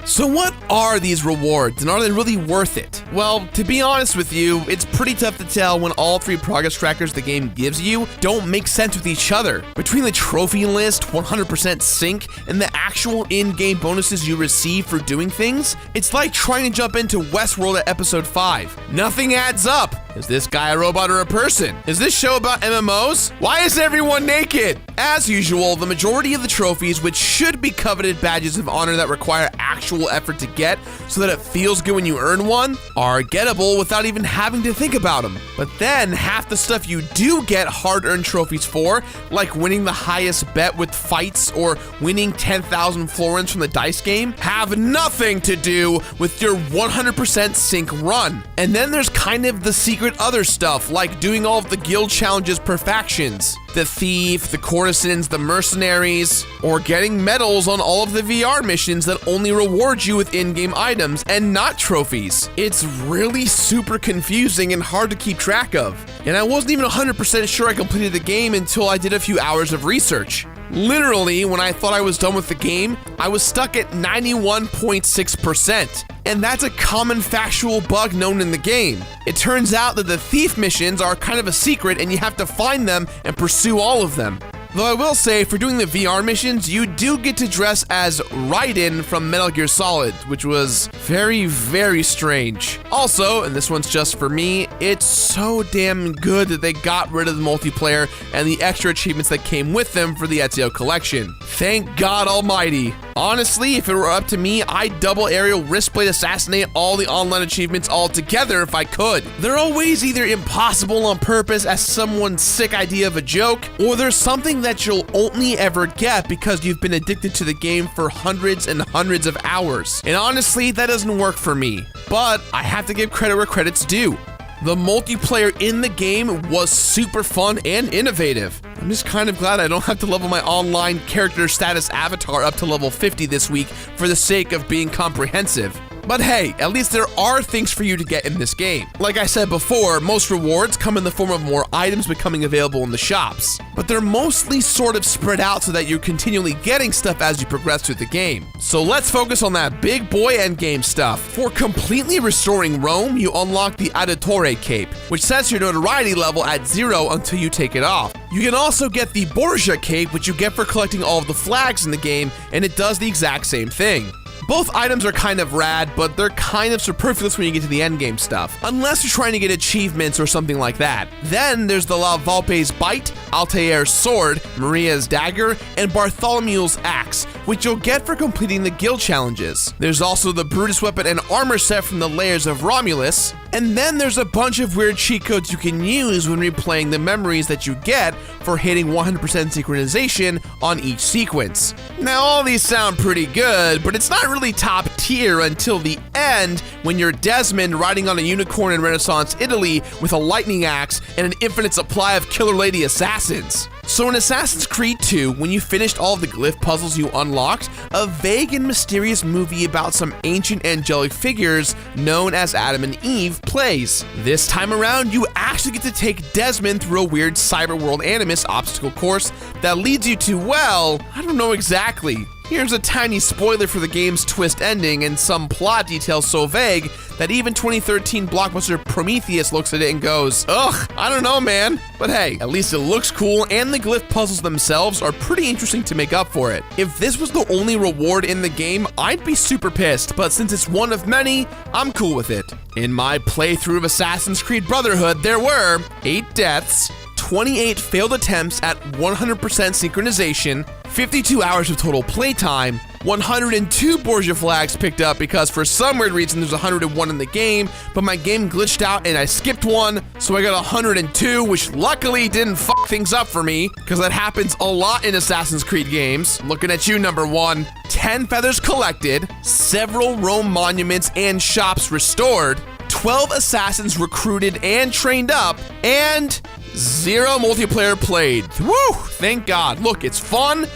So what are these rewards, and are they really worth it? Well, to be honest with you, it's pretty tough to tell when all 3 progress trackers the game gives you don't make sense with each other. Between the trophy list, 100% sync, and the actual in-game bonuses you receive for doing things, it's like trying to jump into Westworld at episode 5. Nothing adds up. Is this guy a robot or a person? Is this show about MMOs? Why is everyone naked? As usual, the majority of the trophies, which should be coveted badges of honor that require actual effort to get so that it feels good when you earn one, are gettable without even having to think about them. But then half the stuff you do get hard-earned trophies for, like winning the highest bet with fights or winning 10,000 florins from the dice game, have nothing to do with your 100% sync run. And then there's kind of the secret other stuff, like doing all of the guild challenges per factions, the thief, the courtesans, the mercenaries, or getting medals on all of the VR missions that only reward you with in-game items and not trophies. It's really super confusing and hard to keep track of. And I wasn't even 100% sure I completed the game until I did a few hours of research. Literally, when I thought I was done with the game, I was stuck at 91.6%. And that's a common factual bug known in the game. It turns out that the thief missions are kind of a secret and you have to find them and pursue all of them. Though I will say, for doing the VR missions, you do get to dress as Raiden from Metal Gear Solid, which was very, very strange. Also, and this one's just for me, it's so damn good that they got rid of the multiplayer and the extra achievements that came with them for the Ezio collection. Thank God almighty. Honestly, if it were up to me, I'd double aerial wristblade assassinate all the online achievements altogether if I could. They're always either impossible on purpose as someone's sick idea of a joke, or there's something that you'll only ever get because you've been addicted to the game for hundreds and hundreds of hours. And honestly, that doesn't work for me. But I have to give credit where credit's due. The multiplayer in the game was super fun and innovative. I'm just kind of glad I don't have to level my online character status avatar up to level 50 this week for the sake of being comprehensive. But hey, at least there are things for you to get in this game. Like I said before, most rewards come in the form of more items becoming available in the shops, but they're mostly sort of spread out so that you're continually getting stuff as you progress through the game. So let's focus on that big boy endgame stuff. For completely restoring Rome, you unlock the Auditore cape, which sets your notoriety level at 0 until you take it off. You can also get the Borgia cape, which you get for collecting all of the flags in the game, and it does the exact same thing. Both items are kind of rad, but they're kind of superfluous when you get to the endgame stuff, unless you're trying to get achievements or something like that. Then there's the La Volpe's Bite, Altaïr's Sword, Maria's Dagger, and Bartholomew's Axe, which you'll get for completing the guild challenges. There's also the Brutus Weapon and Armor set from the Layers of Romulus, and then there's a bunch of weird cheat codes you can use when replaying the memories that you get for hitting 100% synchronization on each sequence. Now all these sound pretty good, but it's not really top tier until the end when you're Desmond riding on a unicorn in Renaissance Italy with a lightning axe and an infinite supply of killer lady assassins. So in Assassin's Creed 2, when you finished all of the glyph puzzles you unlocked, a vague and mysterious movie about some ancient angelic figures known as Adam and Eve plays. This time around, you actually get to take Desmond through a weird cyberworld animus obstacle course that leads you to, well, I don't know exactly. Here's a tiny spoiler for the game's twist ending and some plot details so vague that even 2013 blockbuster Prometheus looks at it and goes, ugh, I don't know, man. But hey, at least it looks cool, and the glyph puzzles themselves are pretty interesting to make up for it. If this was the only reward in the game, I'd be super pissed, but since it's one of many, I'm cool with it. In my playthrough of Assassin's Creed Brotherhood, there were 8 deaths, 28 failed attempts at 100% synchronization, 52 hours of total playtime, 102 Borgia flags picked up because for some weird reason there's 101 in the game, but my game glitched out and I skipped one, so I got 102, which luckily didn't fuck things up for me, because that happens a lot in Assassin's Creed games. Looking at you, number 1. 10 feathers collected, several Rome monuments and shops restored, 12 assassins recruited and trained up, and 0 multiplayer played. Woo! Thank God. Look, it's fun,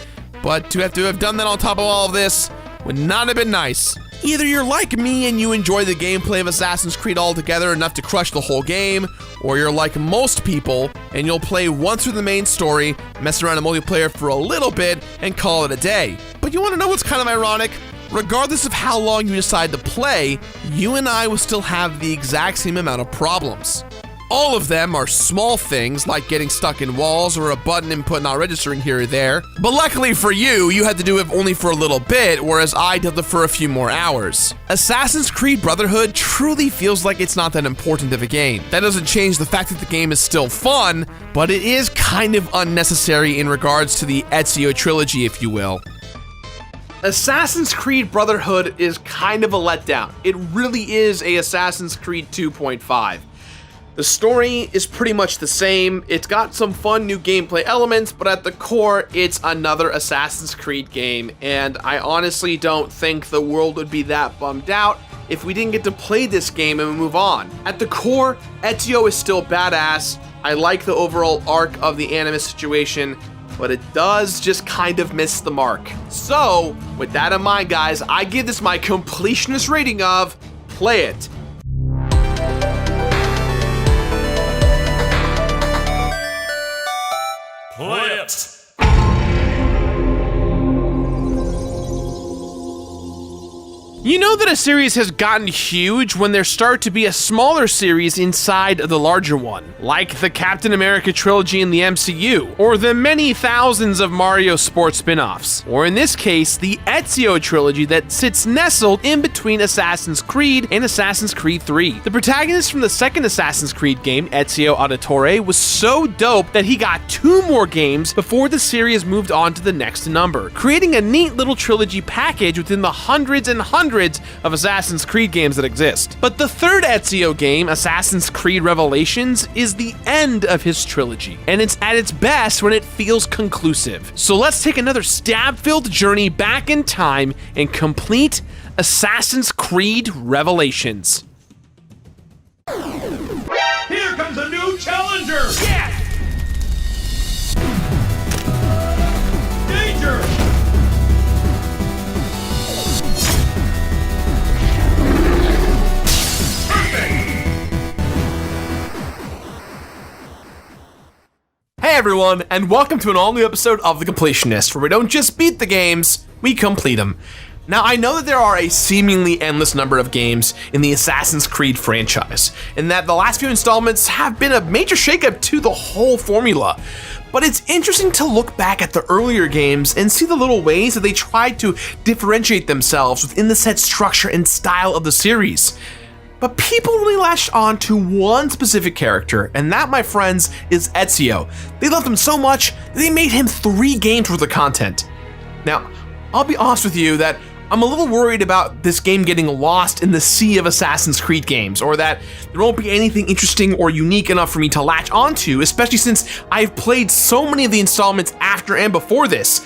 but to have done that on top of all of this would not have been nice. Either you're like me and you enjoy the gameplay of Assassin's Creed altogether enough to crush the whole game, or you're like most people and you'll play once through the main story, mess around in multiplayer for a little bit, and call it a day. But you want to know what's kind of ironic? Regardless of how long you decide to play, you and I will still have the exact same amount of problems. All of them are small things like getting stuck in walls or a button input not registering here or there. But luckily for you, you had to do it only for a little bit, whereas I did it for a few more hours. Assassin's Creed Brotherhood truly feels like it's not that important of a game. That doesn't change the fact that the game is still fun, but it is kind of unnecessary in regards to the Ezio Trilogy, if you will. Assassin's Creed Brotherhood is kind of a letdown. It really is a Assassin's Creed 2.5. The story is pretty much the same. It's got some fun new gameplay elements, but at the core, it's another Assassin's Creed game, and I honestly don't think the world would be that bummed out if we didn't get to play this game and move on. At the core, Ezio is still badass. I like the overall arc of the Animus situation, but it does just kind of miss the mark. So, with that in mind, guys, I give this my completionist rating of play it. Play it! You know that a series has gotten huge when there start to be a smaller series inside of the larger one, like the Captain America trilogy in the MCU, or the many thousands of Mario sports spin-offs, or in this case, the Ezio Trilogy that sits nestled in between Assassin's Creed and Assassin's Creed 3. The protagonist from the second Assassin's Creed game, Ezio Auditore, was so dope that he got 2 more games before the series moved on to the next number, creating a neat little trilogy package within the hundreds and hundreds of Assassin's Creed games that exist. But the third Ezio game, Assassin's Creed Revelations, is the end of his trilogy, and it's at its best when it feels conclusive. So let's take another stab-filled journey back in time and complete Assassin's Creed Revelations. Here comes a new challenger! Yes! Danger! Hey everyone, and welcome to an all-new episode of The Completionist, where we don't just beat the games, we complete them. Now, I know that there are a seemingly endless number of games in the Assassin's Creed franchise, and that the last few installments have been a major shakeup to the whole formula. But it's interesting to look back at the earlier games and see the little ways that they tried to differentiate themselves within the set structure and style of the series. But people really latched on to one specific character, and that, my friends, is Ezio. They loved him so much that they made him 3 games worth of content. Now, I'll be honest with you that I'm a little worried about this game getting lost in the sea of Assassin's Creed games, or that there won't be anything interesting or unique enough for me to latch onto, especially since I've played so many of the installments after and before this.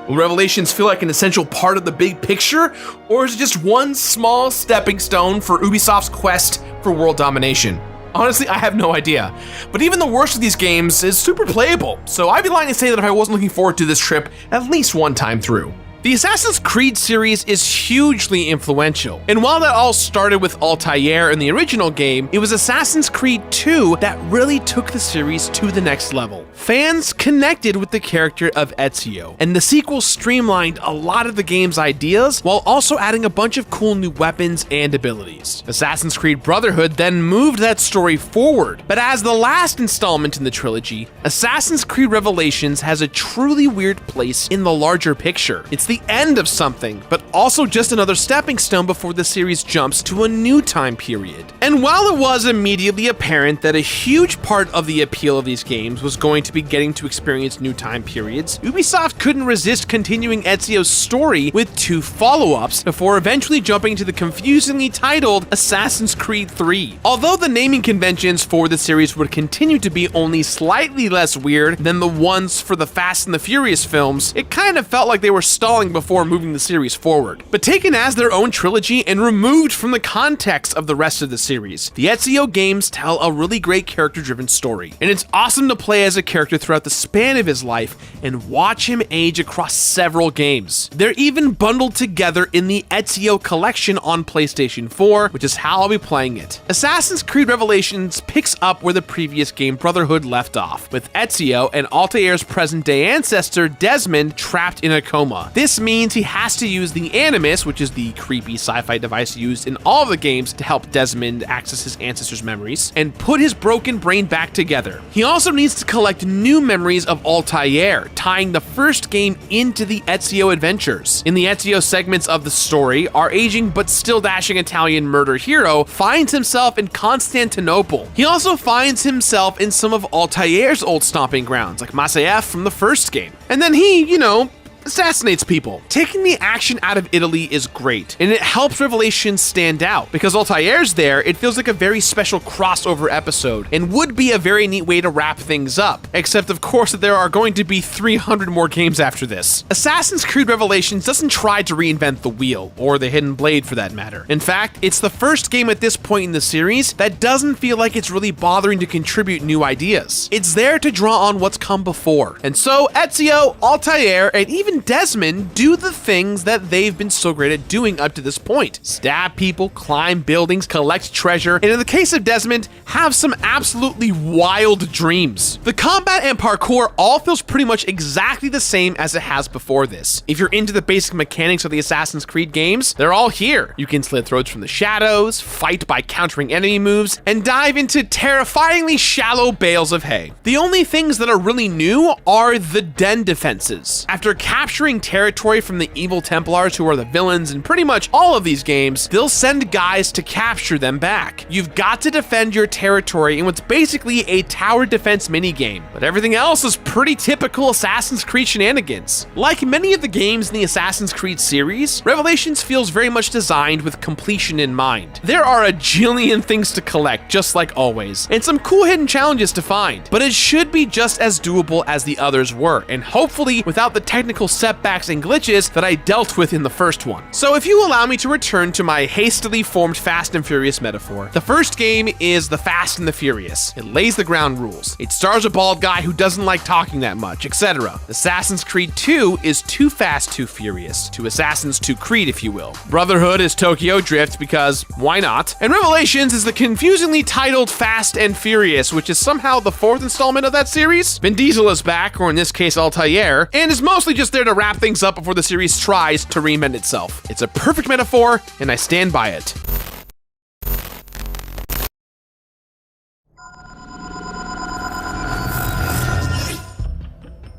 Will Revelations feel like an essential part of the big picture, or is it just one small stepping stone for Ubisoft's quest for world domination? Honestly, I have no idea. But even the worst of these games is super playable, so I'd be lying to say that if I wasn't looking forward to this trip at least one time through. The Assassin's Creed series is hugely influential, and while that all started with Altaïr in the original game, it was Assassin's Creed 2 that really took the series to the next level. Fans connected with the character of Ezio, and the sequel streamlined a lot of the game's ideas while also adding a bunch of cool new weapons and abilities. Assassin's Creed Brotherhood then moved that story forward, but as the last installment in the trilogy, Assassin's Creed Revelations has a truly weird place in the larger picture. It's the end of something, but also just another stepping stone before the series jumps to a new time period. And while it was immediately apparent that a huge part of the appeal of these games was going to be getting to experience new time periods, Ubisoft couldn't resist continuing Ezio's story with 2 follow-ups before eventually jumping to the confusingly titled Assassin's Creed 3. Although the naming conventions for the series would continue to be only slightly less weird than the ones for the Fast and the Furious films, it kind of felt like they were stalling before moving the series forward. But taken as their own trilogy and removed from the context of the rest of the series, the Ezio games tell a really great character-driven story. And it's awesome to play as a character throughout the span of his life and watch him age across several games. They're even bundled together in the Ezio collection on PlayStation 4, which is how I'll be playing it. Assassin's Creed Revelations picks up where the previous game Brotherhood left off, with Ezio and Altaïr's present-day ancestor Desmond trapped in a coma. This This means he has to use the Animus, which is the creepy sci-fi device used in all of the games to help Desmond access his ancestors' memories, and put his broken brain back together. He also needs to collect new memories of Altaïr, tying the first game into the Ezio adventures. In the Ezio segments of the story, our aging but still dashing Italian murder hero finds himself in Constantinople. He also finds himself in some of Altaïr's old stomping grounds, like Masyaf from the first game. And then he, assassinates people. Taking the action out of Italy is great, and it helps Revelations stand out. Because Altaïr's there, it feels like a very special crossover episode, and would be a very neat way to wrap things up. Except, of course, that there are going to be 300 more games after this. Assassin's Creed Revelations doesn't try to reinvent the wheel, or the hidden blade for that matter. In fact, it's the first game at this point in the series that doesn't feel like it's really bothering to contribute new ideas. It's there to draw on what's come before. And so, Ezio, Altaïr, and even Desmond do the things that they've been so great at doing up to this point. Stab people, climb buildings, collect treasure, and in the case of Desmond, have some absolutely wild dreams. The combat and parkour all feels pretty much exactly the same as it has before this. If you're into the basic mechanics of the Assassin's Creed games, they're all here. You can slit throats from the shadows, fight by countering enemy moves, and dive into terrifyingly shallow bales of hay. The only things that are really new are the den defenses. After capturing territory from the evil Templars, who are the villains in pretty much all of these games, they'll send guys to capture them back. You've got to defend your territory in what's basically a tower defense minigame, but everything else is pretty typical Assassin's Creed shenanigans. Like many of the games in the Assassin's Creed series, Revelations feels very much designed with completion in mind. There are a jillion things to collect, just like always, and some cool hidden challenges to find, but it should be just as doable as the others were, and hopefully without the technical setbacks and glitches that I dealt with in the first one. So if you allow me to return to my hastily formed Fast and Furious metaphor, the first game is The Fast and the Furious. It lays the ground rules. It stars a bald guy who doesn't like talking that much, etc. Assassin's Creed 2 is Too Fast, Too Furious. To Assassin's 2 Creed, if you will. Brotherhood is Tokyo Drift because why not? And Revelations is the confusingly titled Fast and Furious, which is somehow the fourth installment of that series. Vin Diesel is back, or in this case Altaïr, and is mostly just there to wrap things up before the series tries to reinvent itself. It's a perfect metaphor, and I stand by it.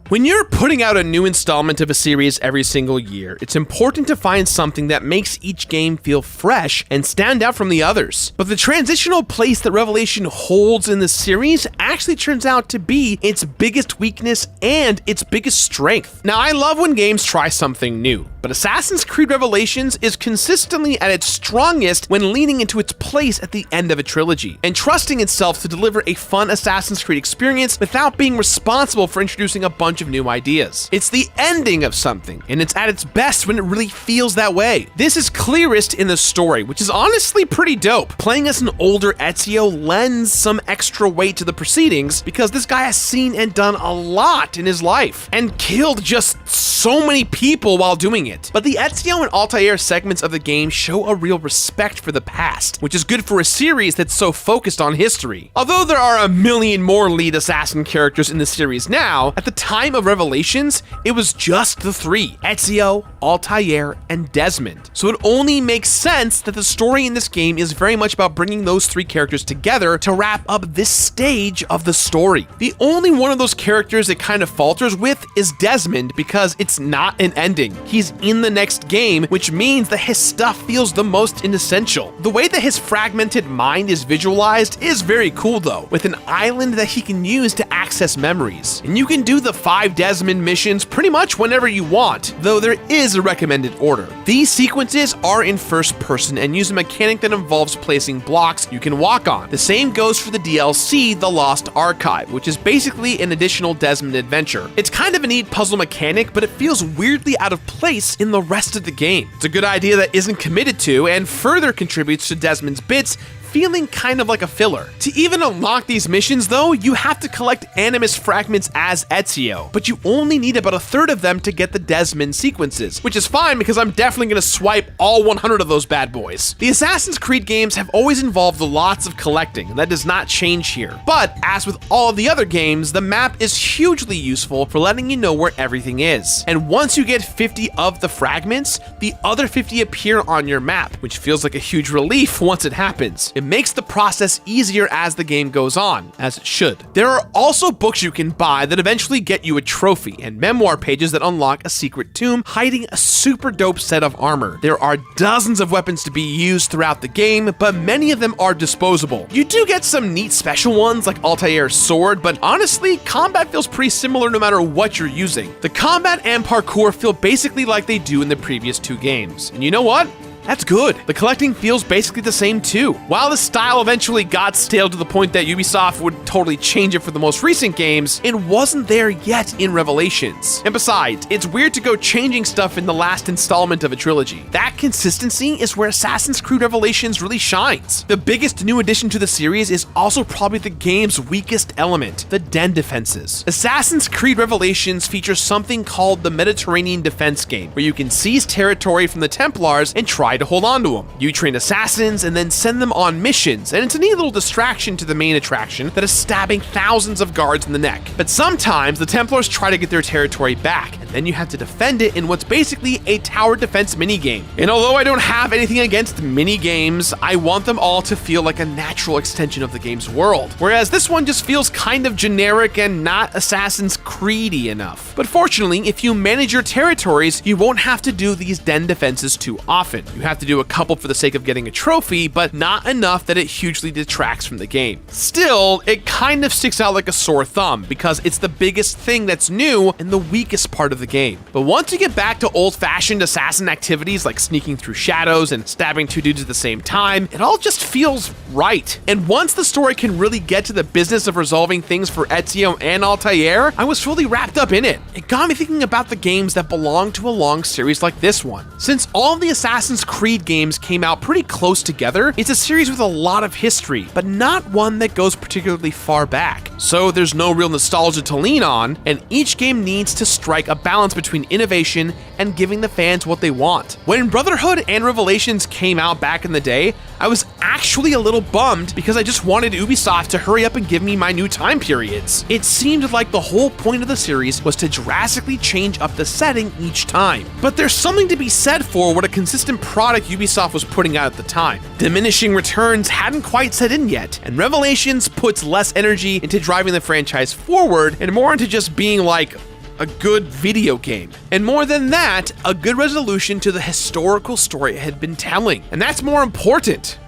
When you're putting out a new installment of a series every single year, it's important to find something that makes each game feel fresh and stand out from the others. But the transitional place that Revelation holds in the series actually turns out to be its biggest weakness and its biggest strength. Now, I love when games try something new, but Assassin's Creed Revelations is consistently at its strongest when leaning into its place at the end of a trilogy, and trusting itself to deliver a fun Assassin's Creed experience without being responsible for introducing a bunch of new ideas. It's the ending of something, and it's at its best when it really feels that way. This is clearest in the story, which is honestly pretty dope. Playing as an older Ezio lends some extra weight to the proceedings because this guy has seen and done a lot in his life, and killed just so many people while doing it. But the Ezio and Altaïr segments of the game show a real respect for the past, which is good for a series that's so focused on history. Although there are a million more lead assassin characters in the series now, at the time of Revelations, it was just the three: Ezio, Altaïr, and Desmond. So it only makes sense that the story in this game is very much about bringing those three characters together to wrap up this stage of the story. The only one of those characters it kind of falters with is Desmond, because it's not an ending. He's in the next game, which means that his stuff feels the most inessential. The way that his fragmented mind is visualized is very cool though, with an island that he can use to access memories. And you can do the 5 Desmond missions pretty much whenever you want, though there is a recommended order. These sequences are in first person and use a mechanic that involves placing blocks you can walk on. The same goes for the DLC, The Lost Archive, which is basically an additional Desmond adventure. It's kind of a neat puzzle mechanic, but it feels weirdly out of place in the rest of the game. It's a good idea that isn't committed to, and further contributes to Desmond's bits feeling kind of like a filler. To even unlock these missions though, you have to collect animus fragments as Ezio, but you only need about a third of them to get the Desmond sequences, which is fine because I'm definitely going to swipe all 100 of those bad boys. The Assassin's Creed games have always involved lots of collecting, and that does not change here. But as with all of the other games, the map is hugely useful for letting you know where everything is. And once you get 50 of the fragments, the other 50 appear on your map, which feels like a huge relief once it happens. It makes the process easier as the game goes on, as it should. There are also books you can buy that eventually get you a trophy, and memoir pages that unlock a secret tomb hiding a super dope set of armor. There are dozens of weapons to be used throughout the game, but many of them are disposable. You do get some neat special ones like Altaïr's sword, but honestly, combat feels pretty similar no matter what you're using. The combat and parkour feel basically like they do in the previous two games. And you know what? That's good. The collecting feels basically the same too. While the style eventually got stale to the point that Ubisoft would totally change it for the most recent games, it wasn't there yet in Revelations. And besides, it's weird to go changing stuff in the last installment of a trilogy. That consistency is where Assassin's Creed Revelations really shines. The biggest new addition to the series is also probably the game's weakest element, the den defenses. Assassin's Creed Revelations features something called the Mediterranean Defense Game, where you can seize territory from the Templars and try to hold on to them. You train assassins and then send them on missions, and it's a neat little distraction to the main attraction that is stabbing thousands of guards in the neck. But sometimes the Templars try to get their territory back, and then you have to defend it in what's basically a tower defense minigame. And although I don't have anything against minigames, I want them all to feel like a natural extension of the game's world, whereas this one just feels kind of generic and not Assassin's Creed-y enough. But fortunately, if you manage your territories, you won't have to do these den defenses too often. You have to do a couple for the sake of getting a trophy, but not enough that it hugely detracts from the game. Still, it kind of sticks out like a sore thumb because it's the biggest thing that's new and the weakest part of the game. But once you get back to old-fashioned assassin activities like sneaking through shadows and stabbing two dudes at the same time, it all just feels right. And once the story can really get to the business of resolving things for Ezio and Altaïr, I was fully wrapped up in it. It got me thinking about the games that belong to a long series like this one. Since all of the Assassin's Creed games came out pretty close together, it's a series with a lot of history, but not one that goes particularly far back. So there's no real nostalgia to lean on, and each game needs to strike a balance between innovation and giving the fans what they want. When Brotherhood and Revelations came out back in the day, I was actually a little bummed because I just wanted Ubisoft to hurry up and give me my new time periods. It seemed like the whole point of the series was to drastically change up the setting each time. But there's something to be said for what a consistent product Ubisoft was putting out at the time. Diminishing returns hadn't quite set in yet, and Revelations puts less energy into driving the franchise forward and more into just being like a good video game. And more than that, a good resolution to the historical story it had been telling. And that's more important.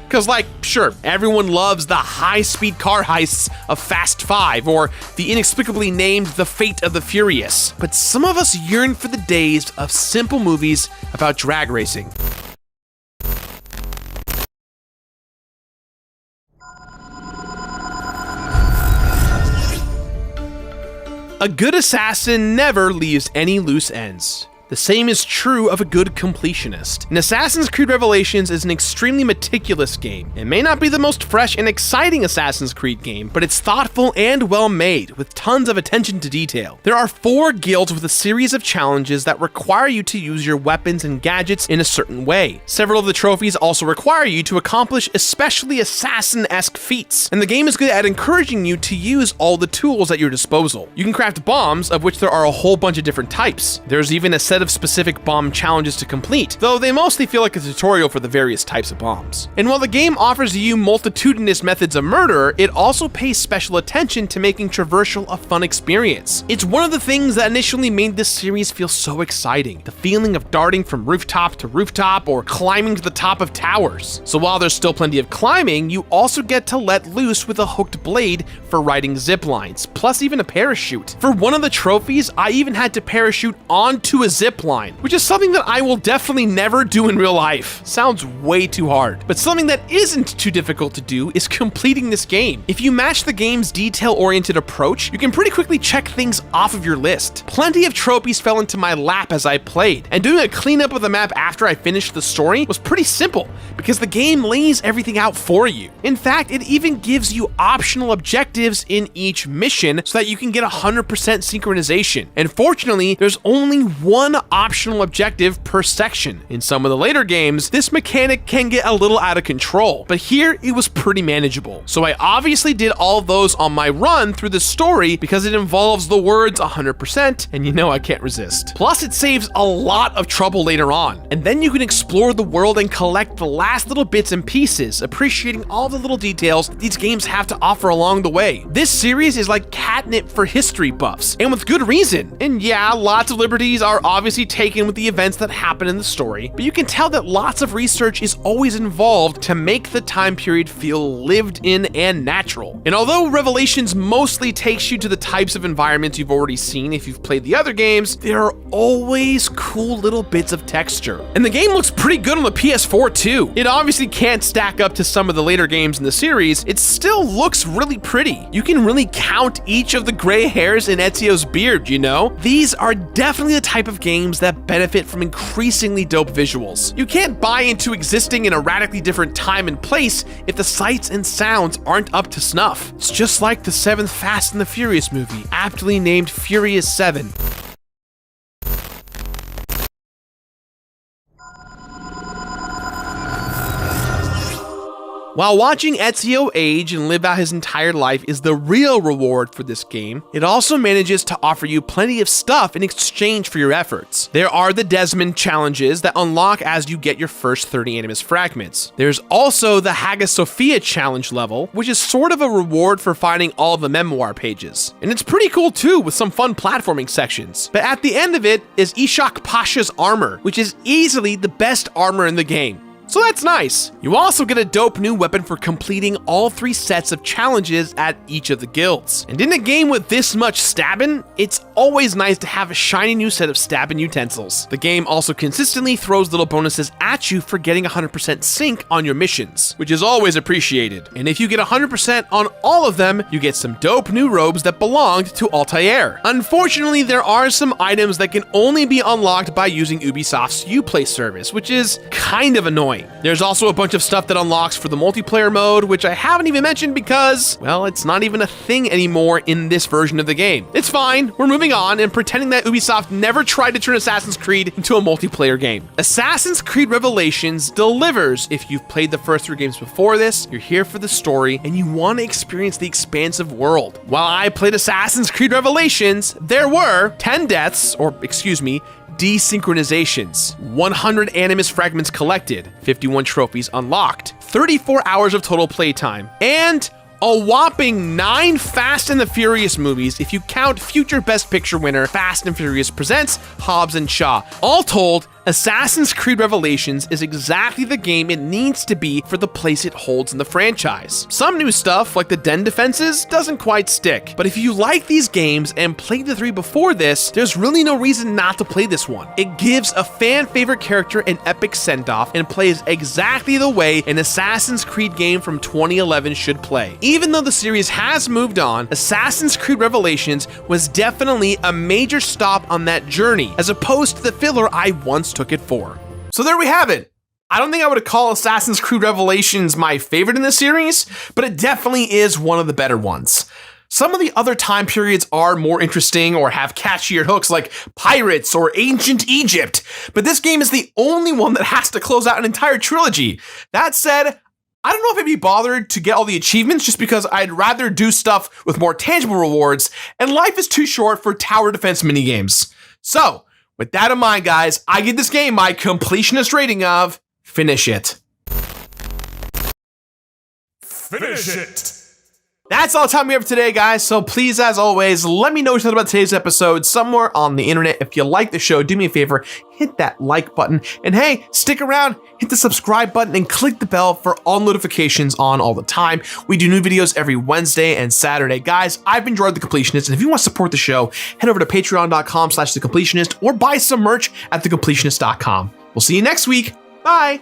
Because, like, sure, everyone loves the high-speed car heists of Fast 5 or the inexplicably named The Fate of the Furious. But some of us yearn for the days of simple movies about drag racing. A good assassin never leaves any loose ends. The same is true of a good completionist. And Assassin's Creed Revelations is an extremely meticulous game. It may not be the most fresh and exciting Assassin's Creed game, but it's thoughtful and well made, with tons of attention to detail. There are 4 guilds with a series of challenges that require you to use your weapons and gadgets in a certain way. Several of the trophies also require you to accomplish especially assassin-esque feats, and the game is good at encouraging you to use all the tools at your disposal. You can craft bombs, of which there are a whole bunch of different types. There's even a set of specific bomb challenges to complete, though they mostly feel like a tutorial for the various types of bombs. And while the game offers you multitudinous methods of murder, it also pays special attention to making traversal a fun experience. It's one of the things that initially made this series feel so exciting, the feeling of darting from rooftop to rooftop or climbing to the top of towers. So while there's still plenty of climbing, you also get to let loose with a hooked blade for riding zip lines, plus even a parachute. For one of the trophies, I even had to parachute onto a zip zip line, which is something that I will definitely never do in real life. Sounds way too hard. But something that isn't too difficult to do is completing this game. If you match the game's detail-oriented approach, you can pretty quickly check things off of your list. Plenty of trophies fell into my lap as I played, and doing a cleanup of the map after I finished the story was pretty simple, because the game lays everything out for you. In fact, it even gives you optional objectives in each mission so that you can get 100% synchronization. And fortunately, there's only one optional objective per section. In some of the later games, this mechanic can get a little out of control, but here it was pretty manageable. So I obviously did all of those on my run through the story because it involves the words 100%, and you know I can't resist. Plus, it saves a lot of trouble later on, and then you can explore the world and collect the last little bits and pieces, appreciating all the little details that these games have to offer along the way. This series is like catnip for history buffs, and with good reason. And yeah, lots of liberties are obviously taken with the events that happen in the story, but you can tell that lots of research is always involved to make the time period feel lived in and natural. And although Revelations mostly takes you to the types of environments you've already seen if you've played the other games, there are always cool little bits of texture. And the game looks pretty good on the PS4 too. It obviously can't stack up to some of the later games in the series, it still looks really pretty. You can really count each of the gray hairs in Ezio's beard, you know? These are definitely the type of games that benefit from increasingly dope visuals. You can't buy into existing in a radically different time and place if the sights and sounds aren't up to snuff. It's just like the 7th Fast and the Furious movie, aptly named Furious 7. While watching Ezio age and live out his entire life is the real reward for this game, it also manages to offer you plenty of stuff in exchange for your efforts. There are the Desmond challenges that unlock as you get your first 30 Animus fragments. There's also the Hagia Sophia challenge level, which is sort of a reward for finding all the memoir pages. And it's pretty cool too, with some fun platforming sections. But at the end of it is Ishak Pasha's armor, which is easily the best armor in the game. So that's nice. You also get a dope new weapon for completing all 3 sets of challenges at each of the guilds. And in a game with this much stabbing, it's always nice to have a shiny new set of stabbing utensils. The game also consistently throws little bonuses at you for getting 100% sync on your missions, which is always appreciated. And if you get 100% on all of them, you get some dope new robes that belonged to Altaïr. Unfortunately, there are some items that can only be unlocked by using Ubisoft's Uplay service, which is kind of annoying. There's also a bunch of stuff that unlocks for the multiplayer mode, which I haven't even mentioned because, well, it's not even a thing anymore in this version of the game. It's fine, we're moving on and pretending that Ubisoft never tried to turn Assassin's Creed into a multiplayer game. Assassin's Creed Revelations delivers if you've played the first 3 games before this, you're here for the story, and you want to experience the expansive world. While I played Assassin's Creed Revelations, there were 10 deaths, or excuse me, desynchronizations, 100 Animus fragments collected, 51 trophies unlocked, 34 hours of total playtime, and a whopping 9 Fast and the Furious movies if you count future Best Picture winner Fast and Furious Presents Hobbs and Shaw. All told, Assassin's Creed Revelations is exactly the game it needs to be for the place it holds in the franchise. Some new stuff, like the den defenses, doesn't quite stick, but if you like these games and played the 3 before this, there's really no reason not to play this one. It gives a fan-favorite character an epic send-off and plays exactly the way an Assassin's Creed game from 2011 should play. Even though the series has moved on, Assassin's Creed Revelations was definitely a major stop on that journey, as opposed to the filler I once took it for. So there we have it. I don't think I would call Assassin's Creed Revelations my favorite in the series, but it definitely is one of the better ones. Some of the other time periods are more interesting or have catchier hooks like pirates or ancient Egypt, but this game is the only one that has to close out an entire trilogy. That said, I don't know if I'd be bothered to get all the achievements just because I'd rather do stuff with more tangible rewards, and life is too short for tower defense minigames. So, with that in mind, guys, I give this game my completionist rating of finish it. Finish it. That's all the time we have for today, guys. So please, as always, let me know what you thought about today's episode somewhere on the internet. If you like the show, do me a favor, hit that like button. And hey, stick around, hit the subscribe button, and click the bell for all notifications on all the time. We do new videos every Wednesday and Saturday. Guys, I've been Jordan the Completionist, and if you want to support the show, head over to patreon.com/thecompletionist or buy some merch at thecompletionist.com. We'll see you next week. Bye.